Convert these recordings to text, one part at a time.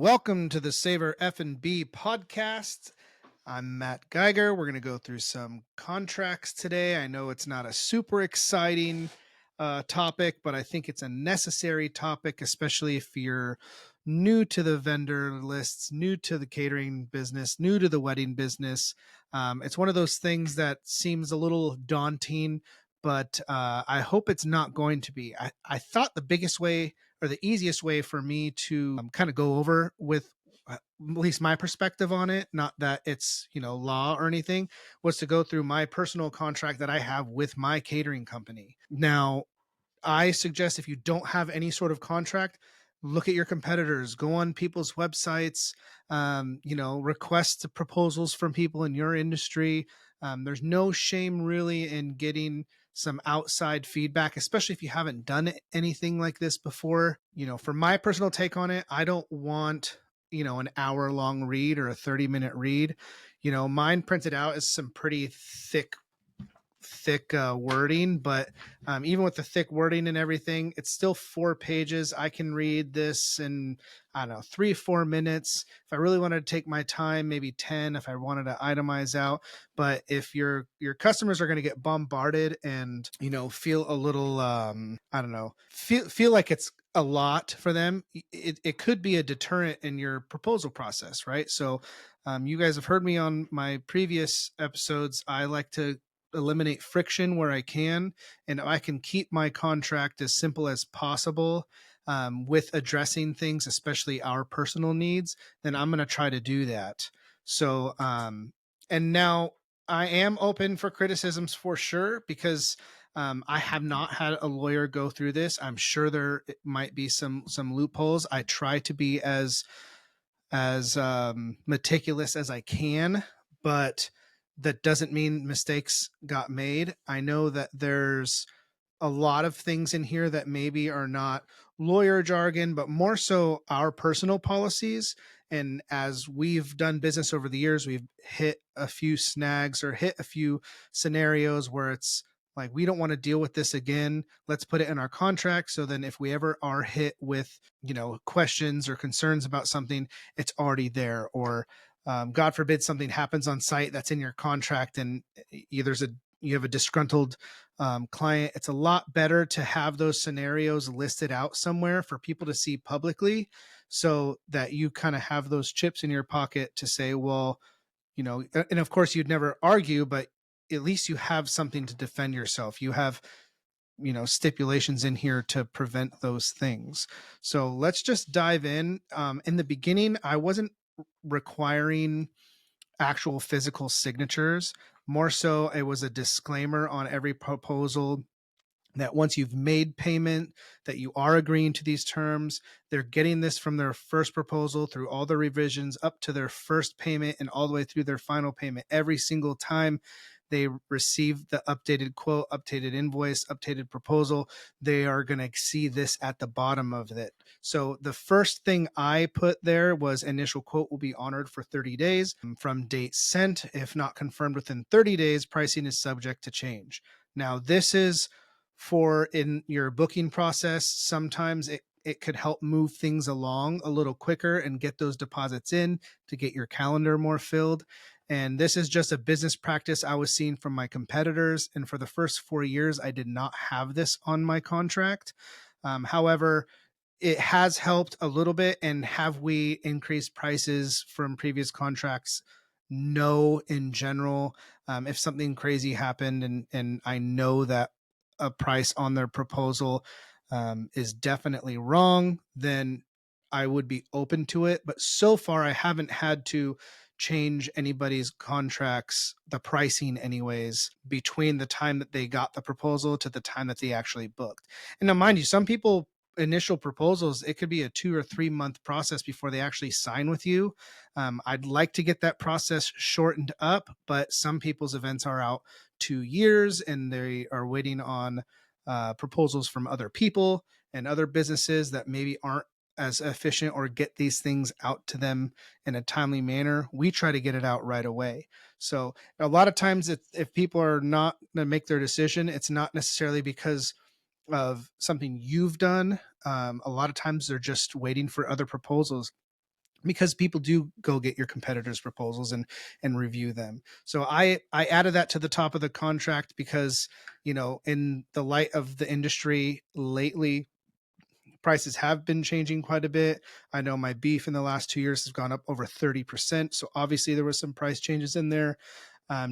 Welcome to the Savour F&B podcast. I'm Matt Geiger. We're going to go through some contracts today. I know it's not a super exciting topic, but I think it's a necessary topic, especially if you're new to the vendor lists, new to the catering business, new to the wedding business. It's one of those things that seems a little daunting, but I hope it's not going to be. I thought the biggest way or the easiest way for me to kind of go over with at least my perspective on it, not that it's, law or anything, was to go through my personal contract that I have with my catering company. Now, I suggest if you don't have any sort of contract, look at your competitors, go on people's websites, request proposals from people in your industry. There's no shame really in getting some outside feedback, especially if you haven't done anything like this before. For my personal take on it, I don't want, an hour long read or a 30-minute read. Mine printed out is some pretty thick wording, but even with the thick wording and everything, it's still 4 pages. I can read this in, I don't know, 3-4 minutes. If I really wanted to take my time, maybe 10 if I wanted to itemize out. But if your customers are going to get bombarded and, feel a little, feel like it's a lot for them, it could be a deterrent in your proposal process, right? So you guys have heard me on my previous episodes. I like to eliminate friction where I can, and I can keep my contract as simple as possible with addressing things, especially our personal needs, then I'm going to try to do that. So, and now I am open for criticisms for sure, because I have not had a lawyer go through this. I'm sure there might be some loopholes. I try to be as meticulous as I can, but that doesn't mean mistakes got made. I know that there's a lot of things in here that maybe are not lawyer jargon, but more so our personal policies. And as we've done business over the years, we've hit a few snags or hit a few scenarios where it's like, we don't want to deal with this again. Let's put it in our contract. So then if we ever are hit with, questions or concerns about something, it's already there. Or God forbid something happens on site that's in your contract and you have a disgruntled client. It's a lot better to have those scenarios listed out somewhere for people to see publicly, so that you kind of have those chips in your pocket to say, well, and of course you'd never argue, but at least you have something to defend yourself. You have, stipulations in here to prevent those things. So let's just dive in. In the beginning, I wasn't requiring actual physical signatures. More so, it was a disclaimer on every proposal that once you've made payment, that you are agreeing to these terms. They're getting this from their first proposal through all the revisions up to their first payment and all the way through their final payment. Every single time they receive the updated quote, updated invoice, updated proposal, they are going to see this at the bottom of it. So the first thing I put there was initial quote will be honored for 30 days from date sent. If not confirmed within 30 days, pricing is subject to change. Now, this is for in your booking process. Sometimes it could help move things along a little quicker and get those deposits in to get your calendar more filled. And this is just a business practice I was seeing from my competitors. And for the first 4 years, I did not have this on my contract. However, it has helped a little bit. And have we increased prices from previous contracts? No, in general. If something crazy happened and I know that a price on their proposal is definitely wrong, then I would be open to it. But so far, I haven't had to change anybody's contracts, the pricing anyways, between the time that they got the proposal to the time that they actually booked. And now, mind you, some people initial proposals, it could be a 2 or 3 month process before they actually sign with you. I'd like to get that process shortened up, but some people's events are out 2 years and they are waiting on proposals from other people and other businesses that maybe aren't as efficient or get these things out to them in a timely manner. We try to get it out right away. So a lot of times if people are not going to make their decision, it's not necessarily because of something you've done. A lot of times they're just waiting for other proposals. because people do go get your competitors' proposals and review them. So I added that to the top of the contract because, in the light of the industry lately, prices have been changing quite a bit. I know my beef in the last 2 years has gone up over 30%. So obviously there was some price changes in there.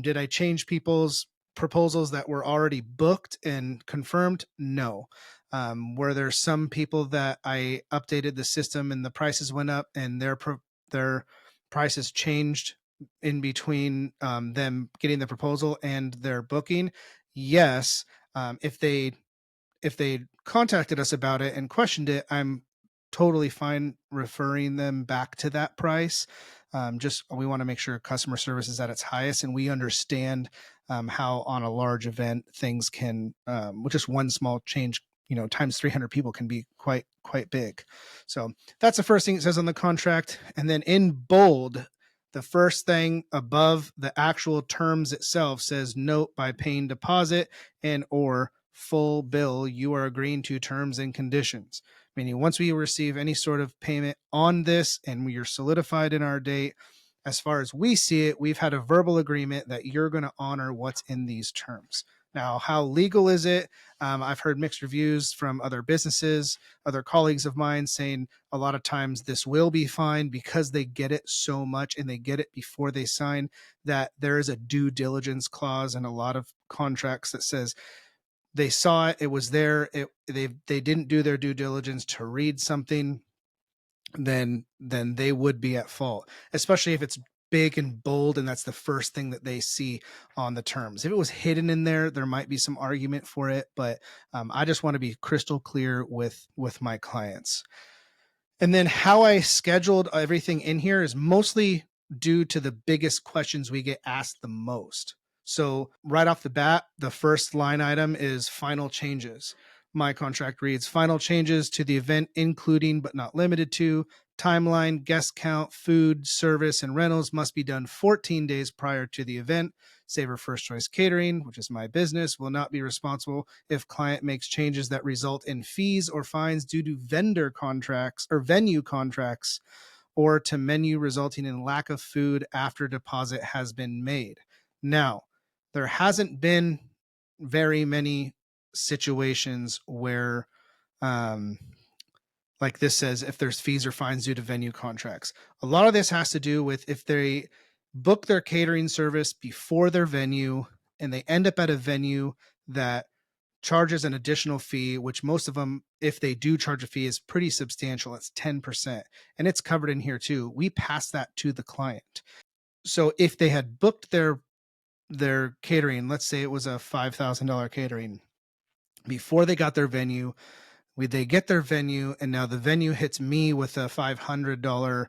Did I change people's proposals that were already booked and confirmed? No. Were there some people that I updated the system and the prices went up and their prices changed in between them getting the proposal and their booking? Yes. If they contacted us about it and questioned it, I'm totally fine referring them back to that price. Just we want to make sure customer service is at its highest, and we understand how on a large event things can, with just one small change, times 300 people can be quite big. So that's the first thing it says on the contract, and then in bold, the first thing above the actual terms itself says, "Note, by paying deposit and or full bill, you are agreeing to terms and conditions." Meaning, once we receive any sort of payment on this and we are solidified in our date, as far as we see it, we've had a verbal agreement that you're going to honor what's in these terms. Now, how legal is it? I've heard mixed reviews from other businesses, other colleagues of mine saying a lot of times this will be fine because they get it so much and they get it before they sign, that there is a due diligence clause in a lot of contracts that says they saw it, it was there, they didn't do their due diligence to read something, then they would be at fault, especially if it's big and bold and that's the first thing that they see on the terms. If it was hidden in there might be some argument for it, but I just want to be crystal clear with my clients. And then how I scheduled everything in here is mostly due to the biggest questions we get asked the most. So right off the bat, the first line item is final changes. My contract reads, final changes to the event, including but not limited to timeline, guest count, food, service, and rentals must be done 14 days prior to the event. Savour First Choice Catering, which is my business, will not be responsible if client makes changes that result in fees or fines due to vendor contracts or venue contracts, or to menu resulting in lack of food after deposit has been made. Now, there hasn't been very many situations where, like this says, if there's fees or fines due to venue contracts. A lot of this has to do with if they book their catering service before their venue and they end up at a venue that charges an additional fee, which most of them, if they do charge a fee, is pretty substantial. It's 10%. And it's covered in here too. We pass that to the client. So if they had booked their catering, let's say it was a $5,000 catering, before they got their venue, they get their venue, and now the venue hits me with a $500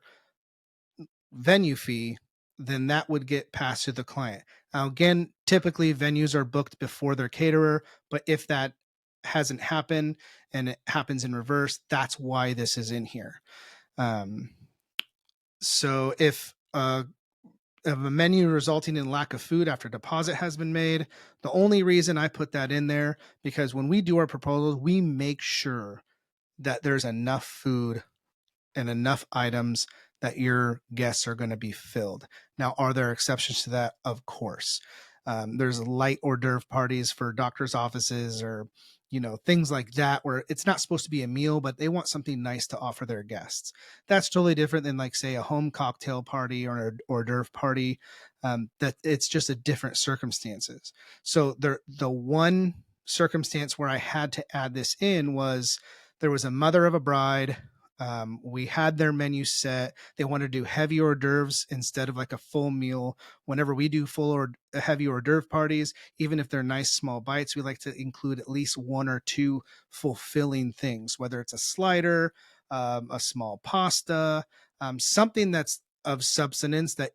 venue fee, then that would get passed to the client. Now, again, typically venues are booked before their caterer, but if that hasn't happened and it happens in reverse, that's why this is in here. So if a menu resulting in lack of food after deposit has been made, the only reason I put that in there, because when we do our proposals, we make sure that there's enough food and enough items that your guests are going to be filled. Now, are there exceptions to that? Of course. There's light hors d'oeuvre parties for doctors' offices or, things like that, where it's not supposed to be a meal, but they want something nice to offer their guests. That's totally different than, like, say, a home cocktail party or an hors d'oeuvre party. That it's just a different circumstances. So the one circumstance where I had to add this in was there was a mother of a bride. We had their menu set. They wanted to do heavy hors d'oeuvres instead of like a full meal. Whenever we do full or heavy hors d'oeuvre parties, even if they're nice small bites, we like to include at least one or two fulfilling things, whether it's a slider, a small pasta, something that's of substance that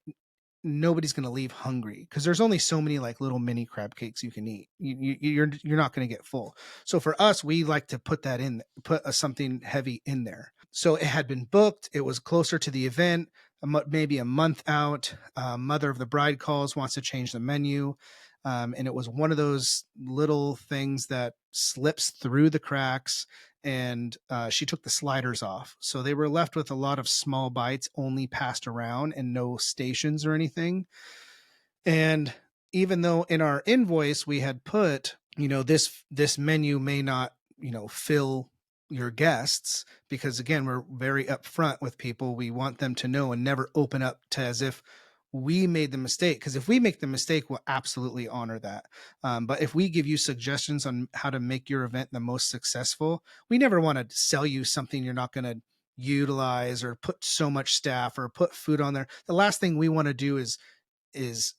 nobody's going to leave hungry, because there's only so many like little mini crab cakes you can eat. You're not going to get full. So for us, we like to put something heavy in there. So it had been booked. It was closer to the event, maybe a month out. Mother of the bride calls, wants to change the menu. And it was one of those little things that slips through the cracks, and she took the sliders off. So they were left with a lot of small bites only passed around and no stations or anything. And even though in our invoice we had put, this menu may not, fill your guests, because again, we're very upfront with people. We want them to know and never open up to as if we made the mistake, because if we make the mistake, we'll absolutely honor that. But if we give you suggestions on how to make your event the most successful, we never want to sell you something you're not going to utilize, or put so much staff or put food on there. The last thing we want to do is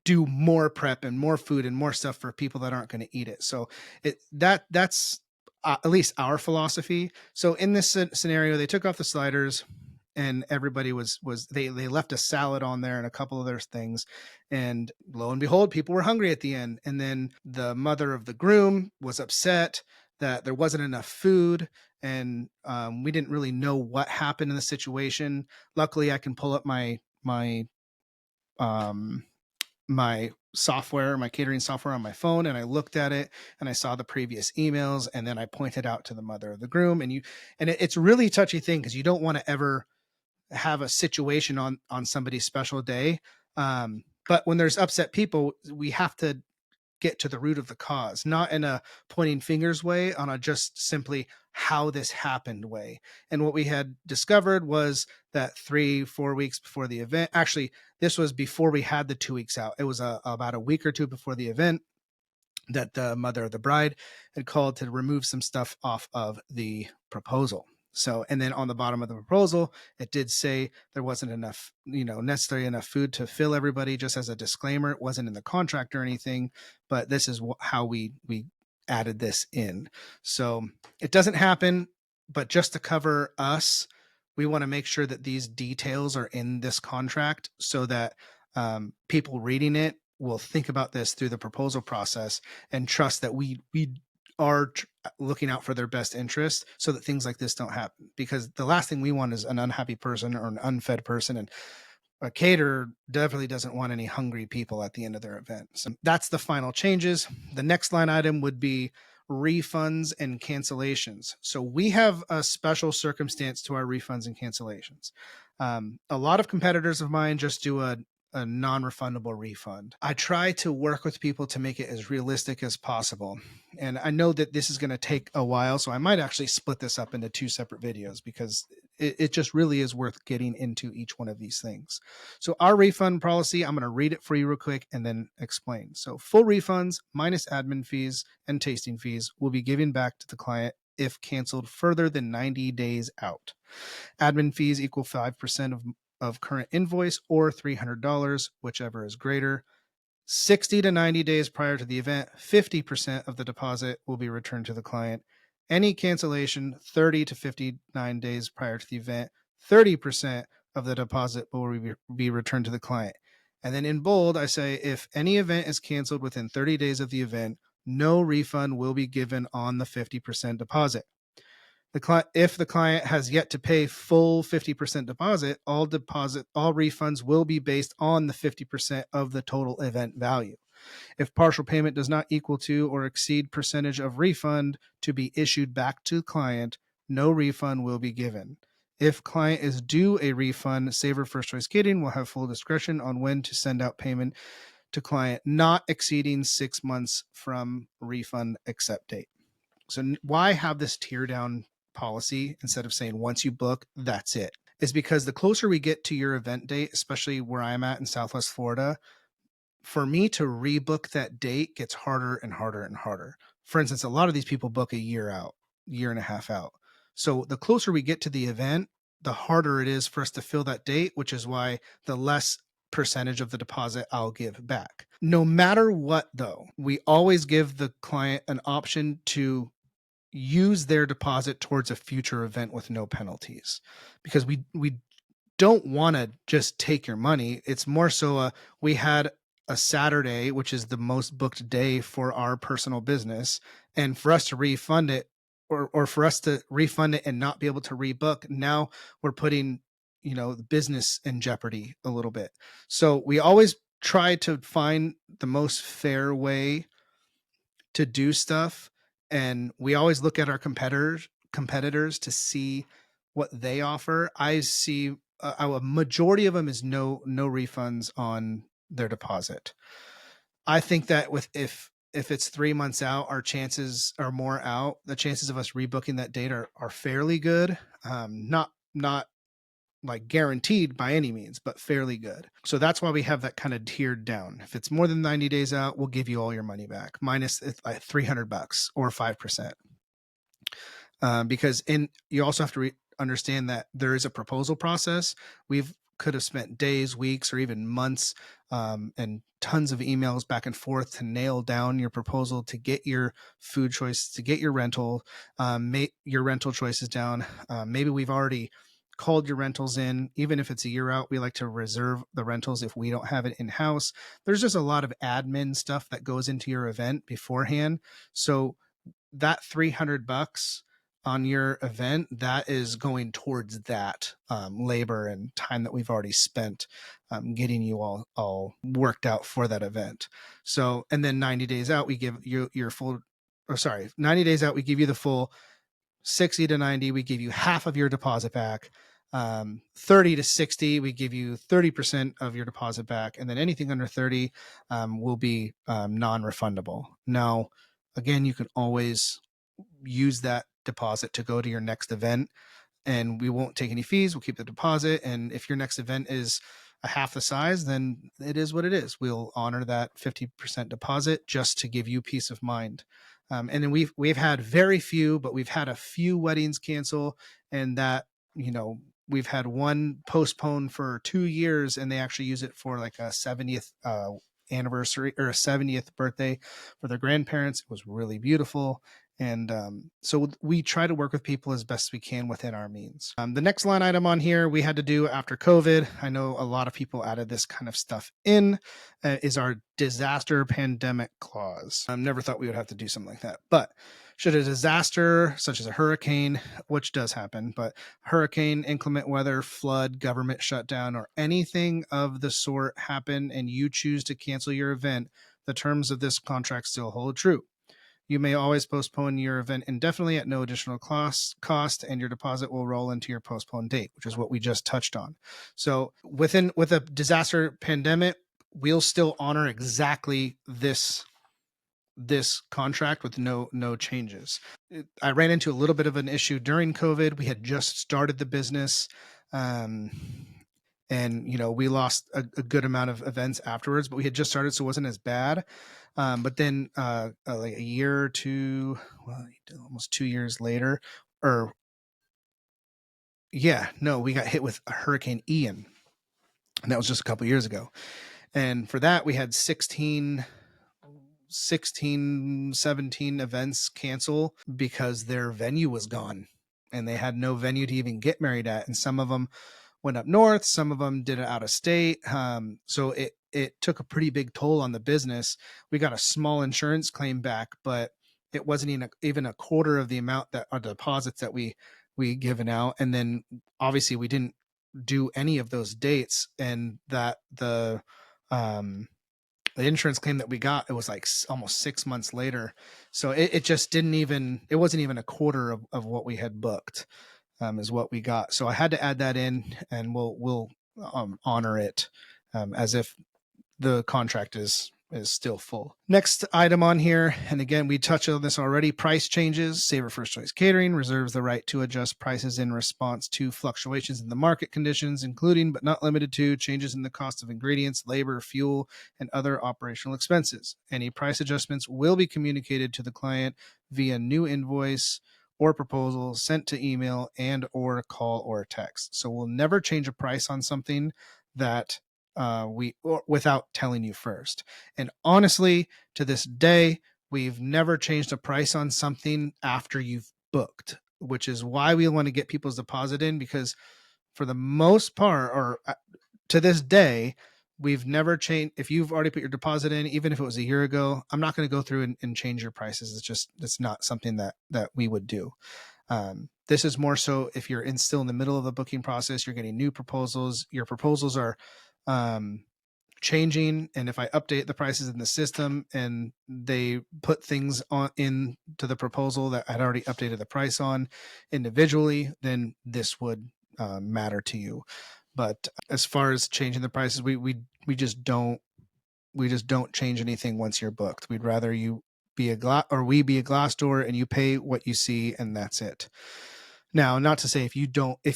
do more prep and more food and more stuff for people that aren't going to eat it. So that's at least our philosophy. So in this scenario, they took off the sliders, and everybody they left a salad on there and a couple other things, and lo and behold, people were hungry at the end. And then the mother of the groom was upset that there wasn't enough food, and we didn't really know what happened in the situation. Luckily, I can pull up my software, my catering software on my phone, and I looked at it and I saw the previous emails, and then I pointed out to the mother of the groom. And it's a really touchy thing, because you don't want to ever have a situation on somebody's special day. But when there's upset people, we have to get to the root of the cause, not in a pointing fingers way, on a just simply how this happened way. And what we had discovered was that 3-4 weeks before the event, actually, this was before we had the 2 weeks out. It was about a week or two before the event, that the mother of the bride had called to remove some stuff off of the proposal. So, and then on the bottom of the proposal, it did say there wasn't enough, necessarily enough food to fill everybody, just as a disclaimer. It wasn't in the contract or anything, but this is how we added this in. So it doesn't happen, but just to cover us, we want to make sure that these details are in this contract, so that people reading it will think about this through the proposal process and trust that we are looking out for their best interest, so that things like this don't happen. Because the last thing we want is an unhappy person or an unfed person, and a caterer definitely doesn't want any hungry people at the end of their event. So that's the final changes. The next line item would be refunds and cancellations. So we have a special circumstance to our refunds and cancellations. A lot of competitors of mine just do a non-refundable refund. I try to work with people to make it as realistic as possible. And I know that this is going to take a while, so I might actually split this up into 2 separate videos, because it just really is worth getting into each one of these things. So our refund policy, I'm going to read it for you real quick and then explain. So full refunds minus admin fees and tasting fees will be given back to the client if canceled further than 90 days out. Admin fees equal 5% of current invoice, or $300, whichever is greater. 60 to 90 days prior to the event, 50% of the deposit will be returned to the client. Any cancellation 30 to 59 days prior to the event, 30% of the deposit will be returned to the client. And then in bold, I say, if any event is canceled within 30 days of the event, no refund will be given on the 50% deposit. If the client has yet to pay full 50% deposit, all refunds will be based on the 50% of the total event value. If partial payment does not equal to or exceed percentage of refund to be issued back to client, no refund will be given. If client is due a refund, Savour First Choice Catering will have full discretion on when to send out payment to client, not exceeding 6 months from refund accept date. So why have this tear down policy instead of saying once you book, that's it? Is because the closer we get to your event date, especially where I'm at in Southwest Florida, for me to rebook that date gets harder and harder and harder. For instance, a lot of these people book a year and a half out. So the closer we get to the event, the harder it is for us to fill that date, which is why the less percentage of the deposit I'll give back. No matter what, though, we always give the client an option to use their deposit towards a future event with no penalties, because we don't want to just take your money. It's more so we had a Saturday, which is the most booked day for our personal business, and for us to refund it, or for us to refund it and not be able to rebook, now we're putting the business in jeopardy a little bit. So we always try to find the most fair way to do stuff, and we always look at our competitors to see what they offer. I see a majority of them is no refunds on their deposit. I think that if it's 3 months out, our chances are more out. The chances of us rebooking that date are fairly good. Not like guaranteed by any means, but fairly good. So that's why we have that kind of tiered down. If it's more than 90 days out, we'll give you all your money back, minus like $300 or 5%. Because you also have to understand that there is a proposal process. We've could have spent days, weeks, or even months, and tons of emails back and forth to nail down your proposal, to get your food choice, to get your rental, your rental choices down. Maybe we've already called your rentals in. Even if it's a year out, we like to reserve the rentals if we don't have it in house. There's just a lot of admin stuff that goes into your event beforehand. So that $300 on your event, that is going towards that labor and time that we've already spent getting you all worked out for that event. So, and then 90 days out, we give you your full, 90 days out, we give you the full. 60 to 90, we give you half of your deposit back. 30 to 60, we give you 30% of your deposit back. And then anything under 30 will be non-refundable. Now, again, you can always use that deposit to go to your next event, and we won't take any fees. We'll keep the deposit. And if your next event is a half the size, then it is what it is. We'll honor that 50% deposit just to give you peace of mind. And then we've had very few, but we've had a few weddings cancel, and that, we've had one postponed for 2 years, and they actually use it for like a 70th anniversary or a 70th birthday for their grandparents. It was really beautiful. And so we try to work with people as best we can within our means. The next line item on here we had to do after COVID. I know a lot of people added this kind of stuff in, is our disaster pandemic clause. I never thought we would have to do something like that. But should a disaster such as a hurricane, which does happen, but hurricane, inclement weather, flood, government shutdown, or anything of the sort happen and you choose to cancel your event, the terms of this contract still hold true. You may always postpone your event indefinitely at no additional cost, and your deposit will roll into your postponed date, which is what we just touched on. So with a disaster pandemic, we'll still honor exactly this contract with no changes. I ran into a little bit of an issue during COVID. We had just started the business. And we lost a good amount of events afterwards, but we had just started, so it wasn't as bad. But then like a year or two, almost 2 years later, we got hit with a Hurricane Ian, and that was just a couple years ago. And for that, we had 16, 17 events cancel because their venue was gone, and they had no venue to even get married at. And some of them went up north, some of them did it out of state. So it took a pretty big toll on the business. We got a small insurance claim back, but it wasn't even a quarter of the amount that are deposits that we given out. And then obviously we didn't do any of those dates, and that the insurance claim that we got, it was like almost 6 months later. So it just it wasn't even a quarter of what we had booked. Is what we got. So I had to add that in, and we'll honor it as if the contract is still full. Next item on here, and again, we touched on this already, price changes. Savour First Choice Catering reserves the right to adjust prices in response to fluctuations in the market conditions, including but not limited to changes in the cost of ingredients, labor, fuel, and other operational expenses. Any price adjustments will be communicated to the client via new invoice or proposal sent to email and or call or text. So we'll never change a price on something that without telling you first. And honestly, to this day, we've never changed a price on something after you've booked, which is why we want to get people's deposit in, because for the most part, or to this day, we've never changed. If you've already put your deposit in, even if it was a year ago, I'm not going to go through and change your prices. It's not something that we would do. This is more so if you're still in the middle of the booking process, you're getting new proposals. Your proposals are changing, and if I update the prices in the system and they put things on into the proposal that I'd already updated the price on individually, then this would matter to you. But as far as changing the prices, we just don't change anything once you're booked. We'd rather you be we be a glass door and you pay what you see, and that's it. Now, not to say if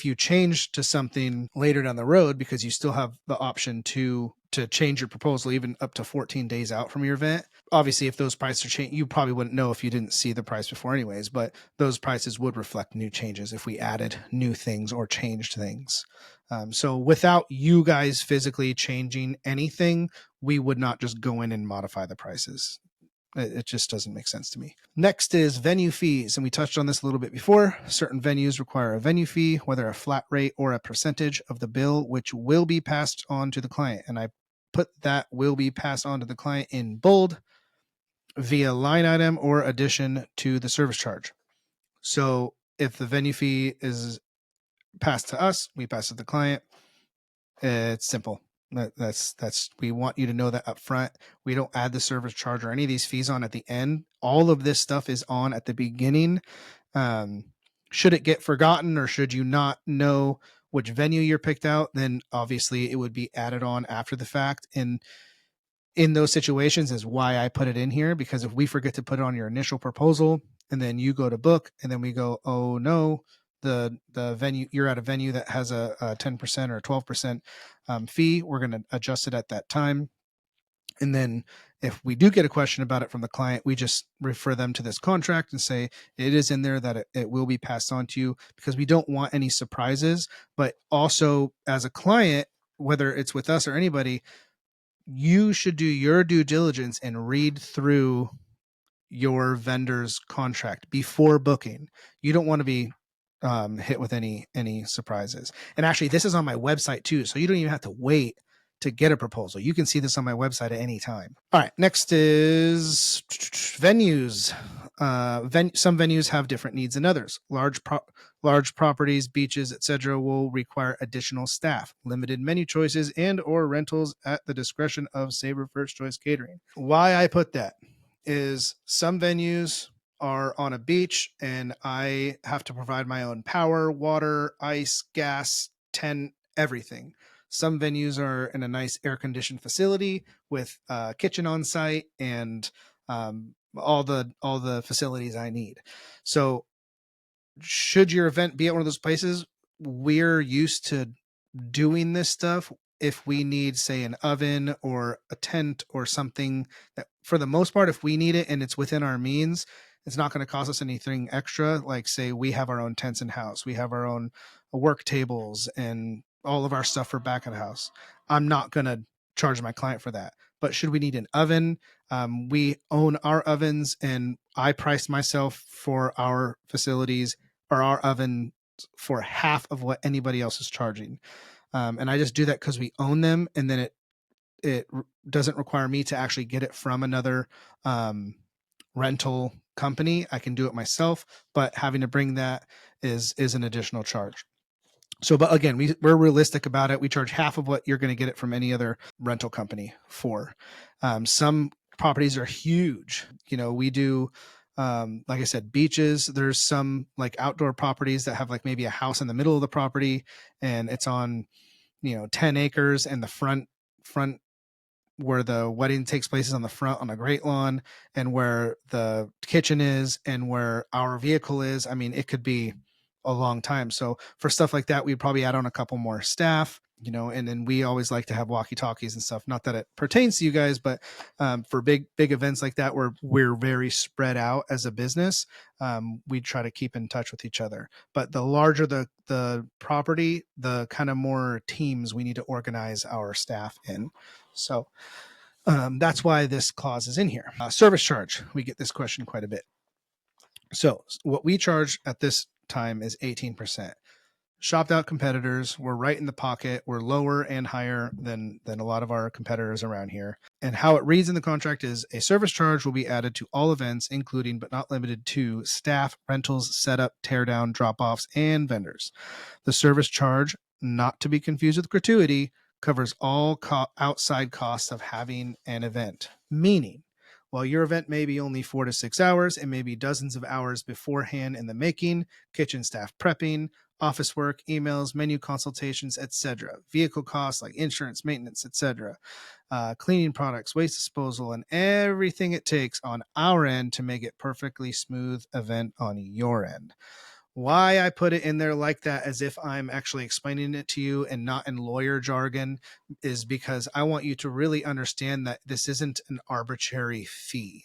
you change to something later down the road, because you still have the option to change your proposal even up to 14 days out from your event. Obviously, if those prices are changed, you probably wouldn't know if you didn't see the price before anyways, but those prices would reflect new changes if we added new things or changed things. So without you guys physically changing anything, we would not just go in and modify the prices. It just doesn't make sense to me. Next is venue fees. And we touched on this a little bit before. Certain venues require a venue fee, whether a flat rate or a percentage of the bill, which will be passed on to the client. And I put that will be passed on to the client in bold via line item or addition to the service charge. So if the venue fee is passed to us, we pass it to the client. It's simple. That's we want you to know that up front. We don't add the service charge or any of these fees on at the end. All of this stuff is on at the beginning. Should it get forgotten, or should you not know which venue you're picked out, then obviously it would be added on after the fact. And in those situations is why I put it in here, because if we forget to put it on your initial proposal and then you go to book and then we go, oh no, the venue, you're at a venue that has a 10% or 12% fee, we're going to adjust it at that time. And then if we do get a question about it from the client, we just refer them to this contract and say it is in there that it will be passed on to you, because we don't want any surprises. But also as a client, whether it's with us or anybody, you should do your due diligence and read through your vendor's contract before booking. You don't want to be hit with any surprises. And actually, this is on my website too, so you don't even have to wait to get a proposal. You can see this on my website at any time. All right, next is venues. Some venues have different needs than others. Large properties, beaches, etc., will require additional staff, limited menu choices, and or rentals at the discretion of Savour First Choice Catering. Why I put that is some venues are on a beach and I have to provide my own power, water, ice, gas, tent, everything. Some venues are in a nice air-conditioned facility with a kitchen on site and all the facilities I need. So should your event be at one of those places, we're used to doing this stuff. If we need, say, an oven or a tent or something that, for the most part, if we need it and it's within our means, it's not going to cost us anything extra. Like, say, we have our own tents in house, we have our own work tables and all of our stuff for back of the house. I'm not going to charge my client for that. But should we need an oven, we own our ovens, and I priced myself for our facilities or our oven for half of what anybody else is charging. And I just do that because we own them, and then it doesn't require me to actually get it from another rental company. I can do it myself, but having to bring that is an additional charge. So, but again, we're realistic about it. We charge half of what you're going to get it from any other rental company for. Some properties are huge. We do, like I said, beaches. There's some like outdoor properties that have like maybe a house in the middle of the property and it's on, 10 acres, and the front where the wedding takes place is on the front on a great lawn, and where the kitchen is and where our vehicle is. I mean, it could be a long time. So for stuff like that, we'd probably add on a couple more staff, and then we always like to have walkie-talkies and stuff. Not that it pertains to you guys, but for big events like that, where we're very spread out as a business, we try to keep in touch with each other. But the larger the property, the kind of more teams we need to organize our staff in. So that's why this clause is in here. Service charge. We get this question quite a bit. So what we charge at this time is 18%. Shopped out competitors, we're right in the pocket. We're lower and higher than a lot of our competitors around here. And how it reads in the contract is a service charge will be added to all events, including but not limited to staff, rentals, setup, teardown, drop-offs, and vendors. The service charge, not to be confused with gratuity, covers all outside costs of having an event, meaning while your event may be only 4 to 6 hours, it may be dozens of hours beforehand in the making, kitchen staff prepping, office work, emails, menu consultations, etc. Vehicle costs like insurance, maintenance, etc. Cleaning products, waste disposal, and everything it takes on our end to make it perfectly smooth event on your end. Why I put it in there like that, as if I'm actually explaining it to you and not in lawyer jargon, is because I want you to really understand that this isn't an arbitrary fee.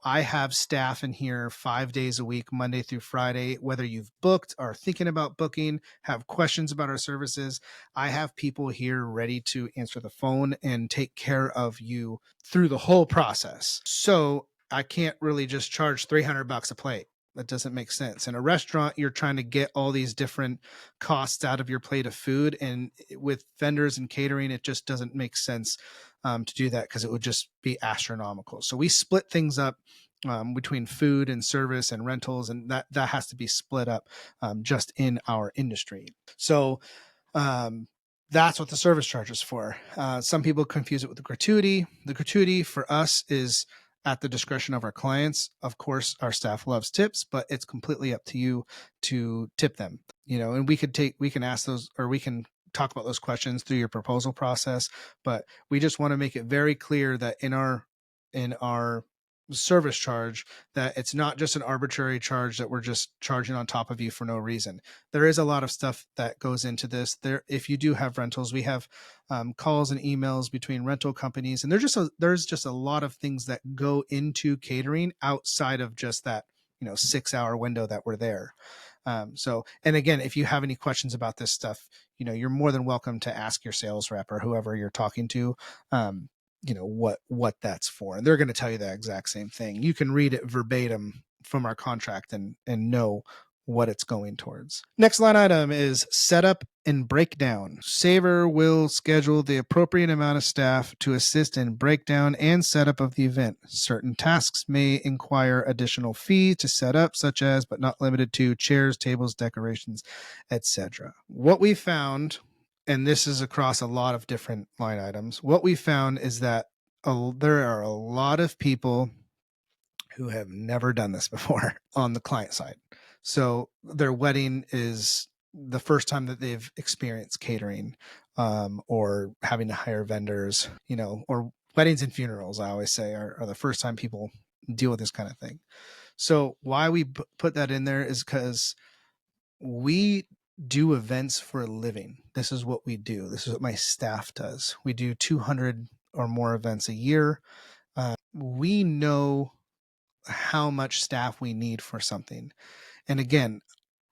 I have staff in here 5 days a week, Monday through Friday, whether you've booked or thinking about booking, have questions about our services. I have people here ready to answer the phone and take care of you through the whole process. So I can't really just charge $300 a plate. That doesn't make sense. In a restaurant, you're trying to get all these different costs out of your plate of food. And with vendors and catering, it just doesn't make sense to do that, because it would just be astronomical. So we split things up between food and service and rentals, and that has to be split up just in our industry. So that's what the service charge is for. Some people confuse it with the gratuity. The gratuity for us is at the discretion of our clients. Of course, our staff loves tips, but it's completely up to you to tip them. And we can ask those, or we can talk about those questions through your proposal process. But we just want to make it very clear that in our service charge, that it's not just an arbitrary charge that we're just charging on top of you for no reason. There is a lot of stuff that goes into this. If you do have rentals, we have calls and emails between rental companies, and there's just a lot of things that go into catering outside of just that 6-hour window that we're there. And again, if you have any questions about this stuff, you're more than welcome to ask your sales rep or whoever you're talking to what that's for, and they're going to tell you the exact same thing. You can read it verbatim from our contract and know what it's going towards. Next line item is setup and breakdown. Savour will schedule the appropriate amount of staff to assist in breakdown and setup of the event. Certain tasks may require additional fee to set up, such as, but not limited to, chairs, tables, decorations, etc. What we found, and this is across a lot of different line items, what we found is that there are a lot of people who have never done this before on the client side. So their wedding is the first time that they've experienced catering, or having to hire vendors, or weddings and funerals, I always say, are the first time people deal with this kind of thing. So why we put that in there is because we do events for a living. This is what we do. This is what my staff does. We do 200 or more events a year. We know how much staff we need for something. And again,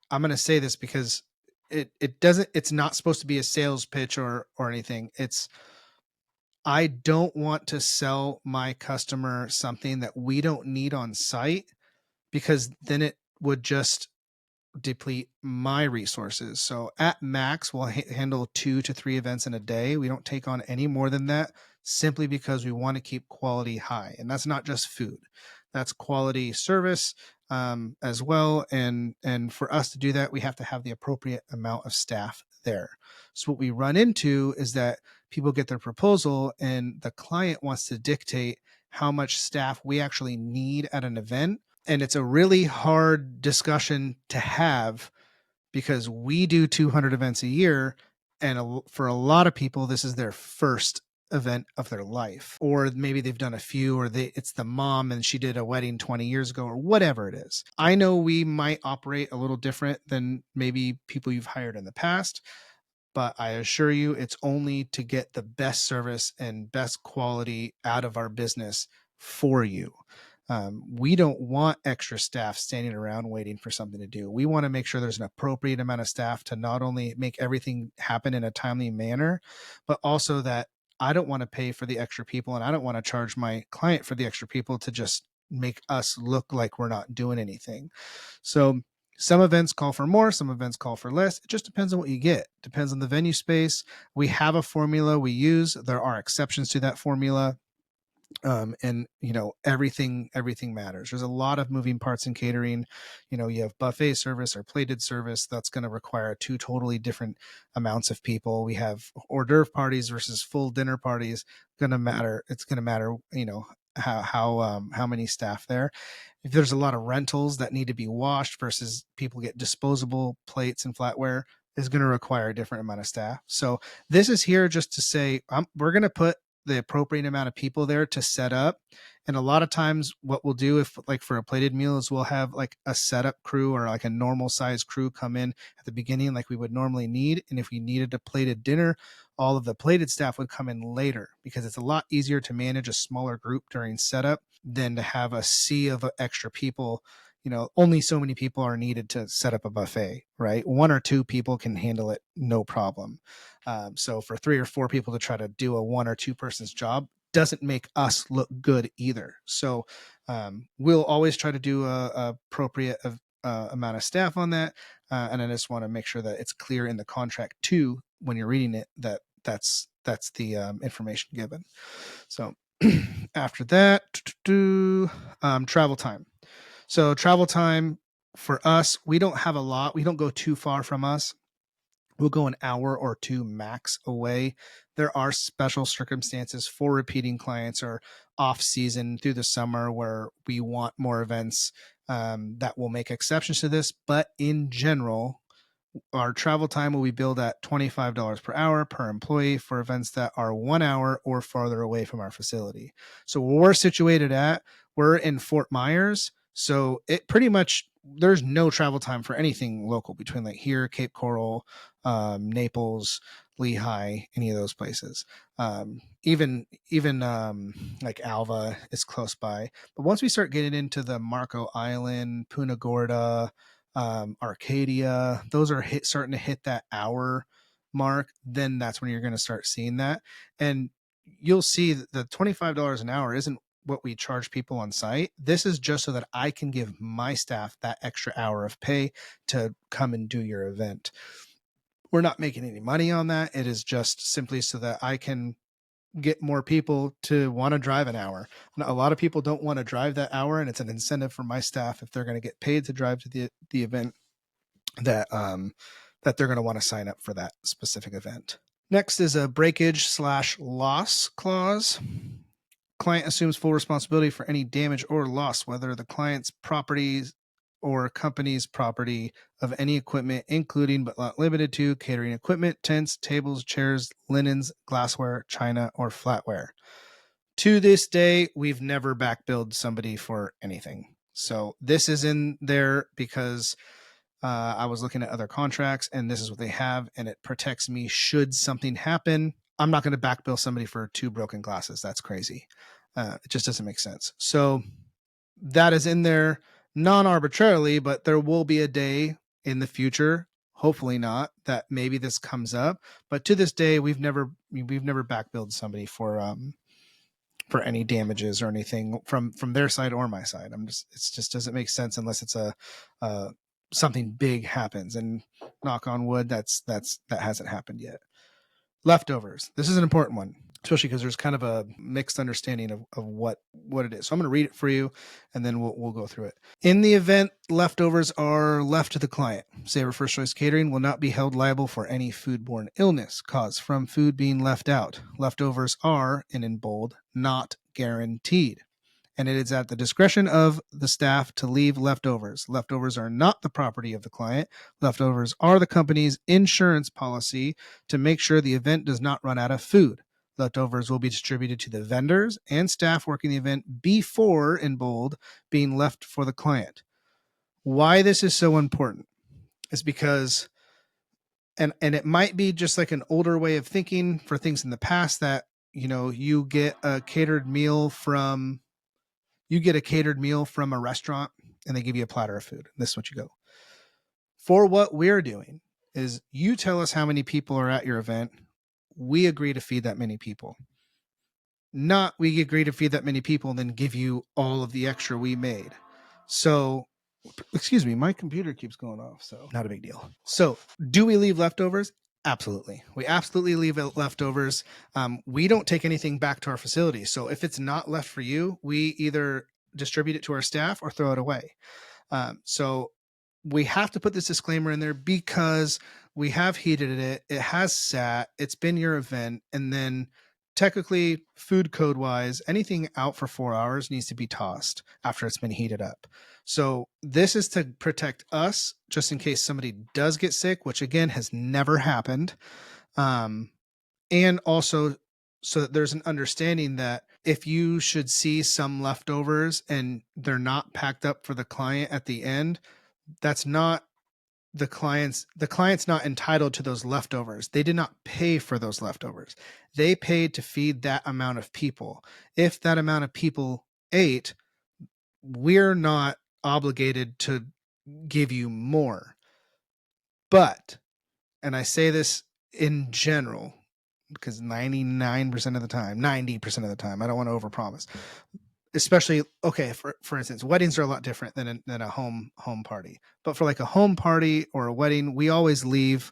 I'm going to say this because it's not supposed to be a sales pitch or anything. I don't want to sell my customer something that we don't need on site, because then it would just deplete my resources. So at max, we'll handle 2 to 3 events in a day. We don't take on any more than that, simply because we want to keep quality high. And that's not just food. That's quality service as well. And for us to do that, we have to have the appropriate amount of staff there. So what we run into is that people get their proposal and the client wants to dictate how much staff we actually need at an event. And it's a really hard discussion to have, because we do 200 events a year. And for a lot of people, this is their first event of their life, or maybe they've done a few, or it's the mom and she did a wedding 20 years ago, or whatever it is. I know we might operate a little different than maybe people you've hired in the past, but I assure you, it's only to get the best service and best quality out of our business for you. We don't want extra staff standing around waiting for something to do. We want to make sure there's an appropriate amount of staff to not only make everything happen in a timely manner, but also that I don't want to pay for the extra people, and I don't want to charge my client for the extra people to just make us look like we're not doing anything. So some events call for more, some events call for less. It just depends on what you get. Depends on the venue space. We have a formula we use. There are exceptions to that formula. And everything matters. There's a lot of moving parts in catering. You have buffet service or plated service. That's going to require two totally different amounts of people. We have hors d'oeuvre parties versus full dinner parties. Going to matter. It's going to matter, how many staff there. If there's a lot of rentals that need to be washed versus people get disposable plates and flatware, is going to require a different amount of staff. So this is here just to say, we're going to put the appropriate amount of people there to set up. And a lot of times what we'll do, if like for a plated meal, is we'll have like a setup crew or like a normal size crew come in at the beginning like we would normally need. And if we needed a plated dinner, all of the plated staff would come in later, because it's a lot easier to manage a smaller group during setup than to have a sea of extra people. Only so many people are needed to set up a buffet, right? One or two people can handle it, no problem. So for 3 or 4 people to try to do a 1 or 2 person's job doesn't make us look good either. So we'll always try to do a appropriate amount of staff on that. And I just want to make sure that it's clear in the contract too, when you're reading it, that's the information given. So after that, travel time. So travel time for us, we don't have a lot. We don't go too far from us. We'll go an hour or 2 max away. There are special circumstances for repeating clients or off season through the summer where we want more events, that will make exceptions to this. But in general, our travel time will be billed at $25 per hour per employee for events that are 1 hour or farther away from our facility. So where we're situated at, we're in Fort Myers. So it pretty much, there's no travel time for anything local between like here, Cape Coral, Naples, Lehigh, any of those places. Even like Alva is close by. But once we start getting into the Marco Island, Punta Gorda, Arcadia, those are starting to hit that hour mark, then that's when you're going to start seeing that. And you'll see that the $25 an hour isn't what we charge people on site. This is just so that I can give my staff that extra hour of pay to come and do your event. We're not making any money on that. It is just simply so that I can get more people to want to drive an hour. A lot of people don't want to drive that hour, and it's an incentive for my staff, if they're going to get paid to drive to the event, that they're going to want to sign up for that specific event. Next is a breakage/loss clause. Client assumes full responsibility for any damage or loss, whether the client's property or company's property, of any equipment, including but not limited to catering equipment, tents, tables, chairs, linens, glassware, china, or flatware. To this day, we've never back billed somebody for anything. So this is in there because I was looking at other contracts, and this is what they have, and it protects me should something happen. I'm not going to back bill somebody for 2 broken glasses. That's crazy. It just doesn't make sense. So that is in there non-arbitrarily, but there will be a day in the future, hopefully not, that maybe this comes up. But to this day, we've never back billed somebody for any damages or anything from their side or my side. It just doesn't make sense unless it's a something big happens, and knock on wood, that hasn't happened yet. Leftovers. This is an important one, especially because there's kind of a mixed understanding of what it is. So I'm going to read it for you, and then we'll go through it. In the event leftovers are left to the client, Savour First Choice Catering will not be held liable for any foodborne illness caused from food being left out. Leftovers are, and in bold, not guaranteed, and it is at the discretion of the staff to leave leftovers. Leftovers are not the property of the client. Leftovers are the company's insurance policy to make sure the event does not run out of food. Leftovers will be distributed to the vendors and staff working the event before, in bold, being left for the client. Why this is so important is because, and it might be just like an older way of thinking for things in the past, that you get a catered meal from a restaurant and they give you a platter of food. This is what you go. For what we're doing is, you tell us how many people are at your event. We agree to feed that many people. Not we agree to feed that many people and then give you all of the extra we made. So, excuse me, my computer keeps going off, so not a big deal. So, do we leave leftovers? Absolutely. We absolutely leave leftovers. We don't take anything back to our facility. So if it's not left for you, we either distribute it to our staff or throw it away. So we have to put this disclaimer in there because we have heated it. It has sat. It's been your event. And then technically, food code wise, anything out for 4 hours needs to be tossed after it's been heated up. So this is to protect us just in case somebody does get sick, which again has never happened. And also so that there's an understanding that if you should see some leftovers and they're not packed up for the client at the end, that's not the client's not entitled to those leftovers. They did not pay for those leftovers. They paid to feed that amount of people. If that amount of people ate, we're not obligated to give you more. But, and I say this in general, because 99% of the time, 90% of the time, I don't want to overpromise. Especially, okay, for instance, weddings are a lot different than a home party. But for like a home party or a wedding, we always leave.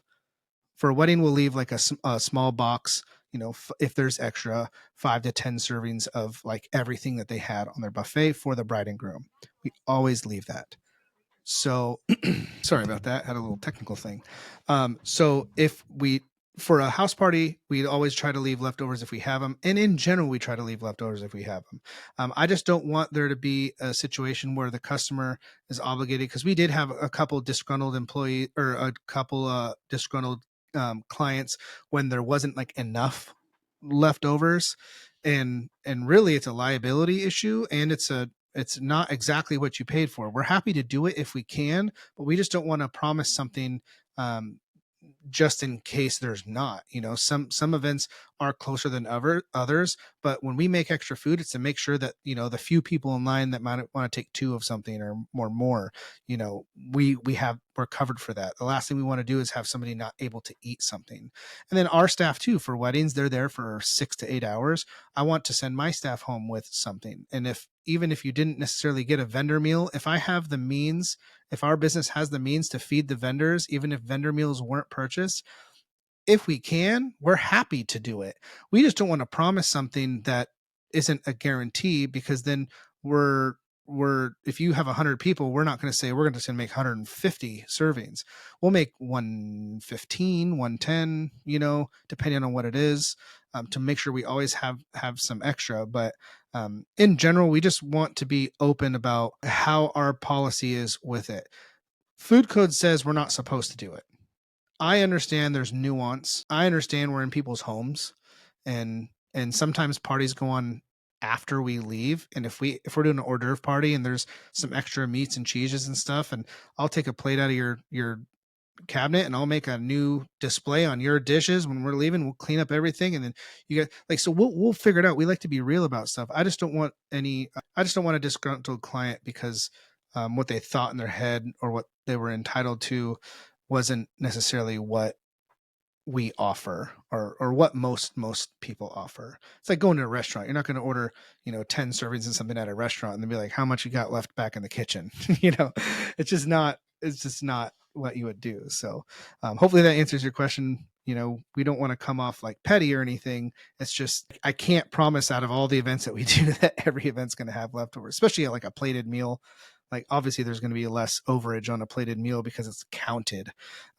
For a wedding, we'll leave like a small box. You know, if there's extra 5 to 10 servings of like everything that they had on their buffet for the bride and groom, we always leave that. So sorry about that. Had a little technical thing. So if we, for a house party, we always try to leave leftovers if we have them. And in general, we try to leave leftovers if we have them. I just don't want there to be a situation where the customer is obligated, because we did have a couple disgruntled employee or a couple disgruntled clients when there wasn't like enough leftovers, and really it's a liability issue, and it's not exactly what you paid for. We're happy to do it if we can, but we just don't want to promise something just in case there's not. You know, some events are closer than others, but when we make extra food, it's to make sure that, you know, the few people in line that might want to take 2 of something or more, you know, we're covered for that. The last thing we want to do is have somebody not able to eat something. And then our staff too, for weddings, they're there for 6 to 8 hours. I want to send my staff home with something. And even if you didn't necessarily get a vendor meal, if I have the means, if our business has the means to feed the vendors, even if vendor meals weren't purchased, if we can, we're happy to do it. We just don't want to promise something that isn't a guarantee, because then if you have 100 people, we're not going to say we're going to make 150 servings. We'll make 115, 110, you know, depending on what it is, to make sure we always have some extra. But in general, we just want to be open about how our policy is with it. Food code says we're not supposed to do it. I understand there's nuance. I understand we're in people's homes, and sometimes parties go on after we leave. And if we're doing an hors d'oeuvre party and there's some extra meats and cheeses and stuff, and I'll take a plate out of your cabinet and I'll make a new display on your dishes when we're leaving. We'll clean up everything, and then you get like, so we'll figure it out. We like to be real about stuff. I just don't want a disgruntled client because what they thought in their head or what they were entitled to wasn't necessarily what we offer, or what most people offer. It's like going to a restaurant. You're not going to order, 10 servings of something at a restaurant and then be like, how much you got left back in the kitchen? It's just not what you would do. So hopefully that answers your question. We don't want to come off like petty or anything. It's just, I can't promise out of all the events that we do that every event's going to have leftovers, especially like a plated meal. Like obviously there's going to be less overage on a plated meal because it's counted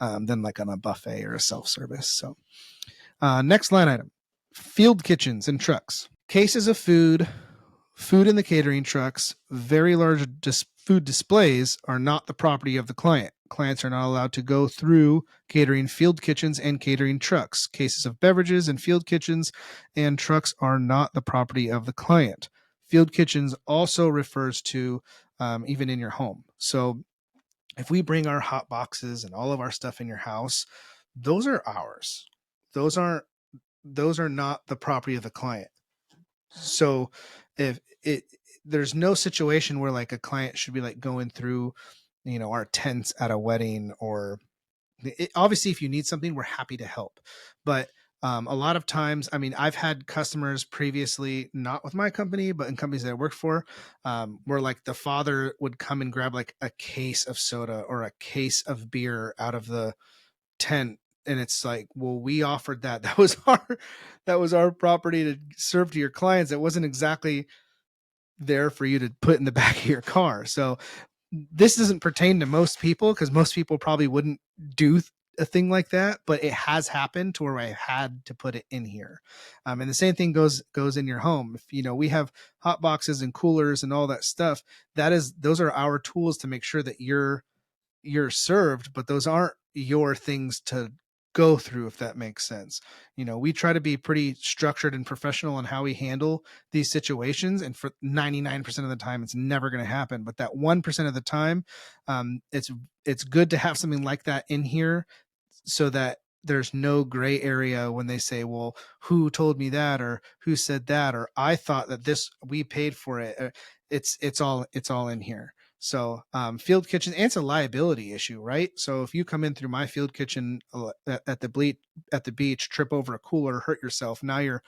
than like on a buffet or a self-service. So next line item, field kitchens and trucks. Cases of food in the catering trucks, very large food displays are not the property of the client. Clients are not allowed to go through catering field kitchens and catering trucks. Cases of beverages and field kitchens and trucks are not the property of the client. Field kitchens also refers to even in your home. So if we bring our hot boxes and all of our stuff in your house, those are ours. Those are not the property of the client. So there's no situation where like a client should be like going through, our tents at a wedding, or obviously if you need something, we're happy to help. But a lot of times, I mean, I've had customers previously, not with my company, but in companies that I worked for, where like the father would come and grab like a case of soda or a case of beer out of the tent And it's like, well, we offered that. That was our property to serve to your clients. It wasn't exactly there for you to put in the back of your car. So this doesn't pertain to most people, because most people probably wouldn't do a thing like that, but it has happened to where I had to put it in here. And the same thing goes in your home. If we have hot boxes and coolers and all that stuff, those are our tools to make sure that you're served, but those aren't your things to go through, if that makes sense. We try to be pretty structured and professional in how we handle these situations, and for 99% of the time it's never going to happen, but that 1% of the time, it's good to have something like that in here, so that there's no gray area when they say, well, who told me that, or who said that, or I thought that this, we paid for it. It's all in here. So field kitchen, and it's a liability issue, right? So if you come in through my field kitchen at the beach, trip over a cooler, hurt yourself, now you're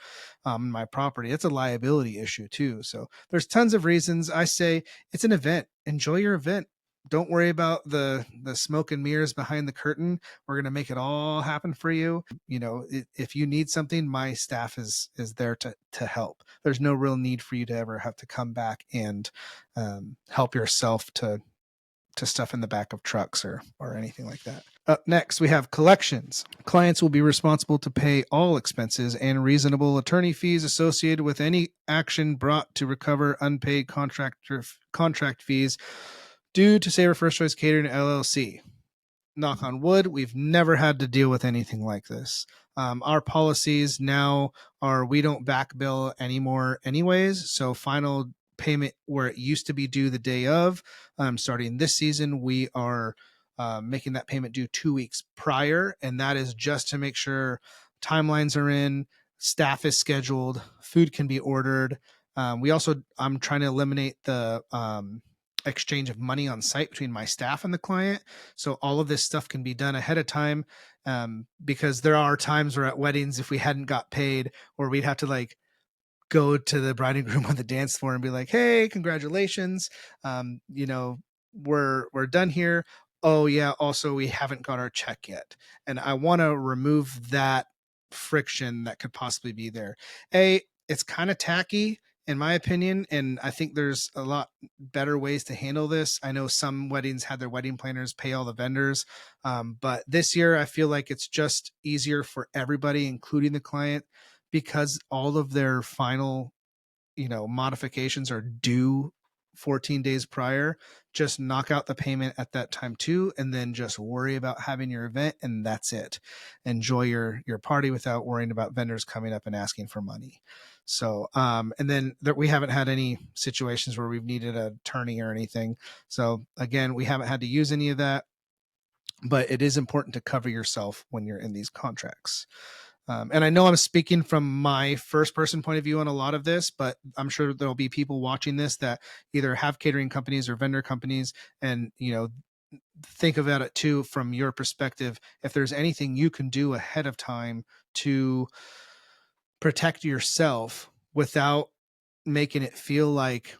my property. It's a liability issue too. So there's tons of reasons. I say it's an event. Enjoy your event. Don't worry about the smoke and mirrors behind the curtain. We're going to make it all happen for you. If you need something, my staff is there to help. There's no real need for you to ever have to come back and help yourself to stuff in the back of trucks or anything like that. Up next, we have collections. Clients will be responsible to pay all expenses and reasonable attorney fees associated with any action brought to recover unpaid contract fees due to Savour First Choice Catering LLC. Knock on wood, we've never had to deal with anything like this. Our policies now are we don't back bill anymore anyways. So final payment where it used to be due the day of, starting this season, we are making that payment due 2 weeks prior. And that is just to make sure timelines are in, staff is scheduled, food can be ordered. I'm trying to eliminate the exchange of money on site between my staff and the client. So all of this stuff can be done ahead of time, because there are times where at weddings, if we hadn't got paid, or we'd have to go to the bride and groom on the dance floor and be like, hey, congratulations. We're done here. Oh yeah. Also, we haven't got our check yet. And I want to remove that friction that could possibly be there. It's kind of tacky, in my opinion, and I think there's a lot better ways to handle this. I know some weddings had their wedding planners pay all the vendors, but this year I feel like it's just easier for everybody, including the client, because all of their final, modifications are due 14 days prior. Just knock out the payment at that time too, and then just worry about having your event, and that's it. Enjoy your party without worrying about vendors coming up and asking for money. So, and then we haven't had any situations where we've needed an attorney or anything. So again, we haven't had to use any of that, but it is important to cover yourself when you're in these contracts. And I know I'm speaking from my first person point of view on a lot of this, but I'm sure there'll be people watching this that either have catering companies or vendor companies, and, think about it too from your perspective. If there's anything you can do ahead of time to protect yourself without making it feel like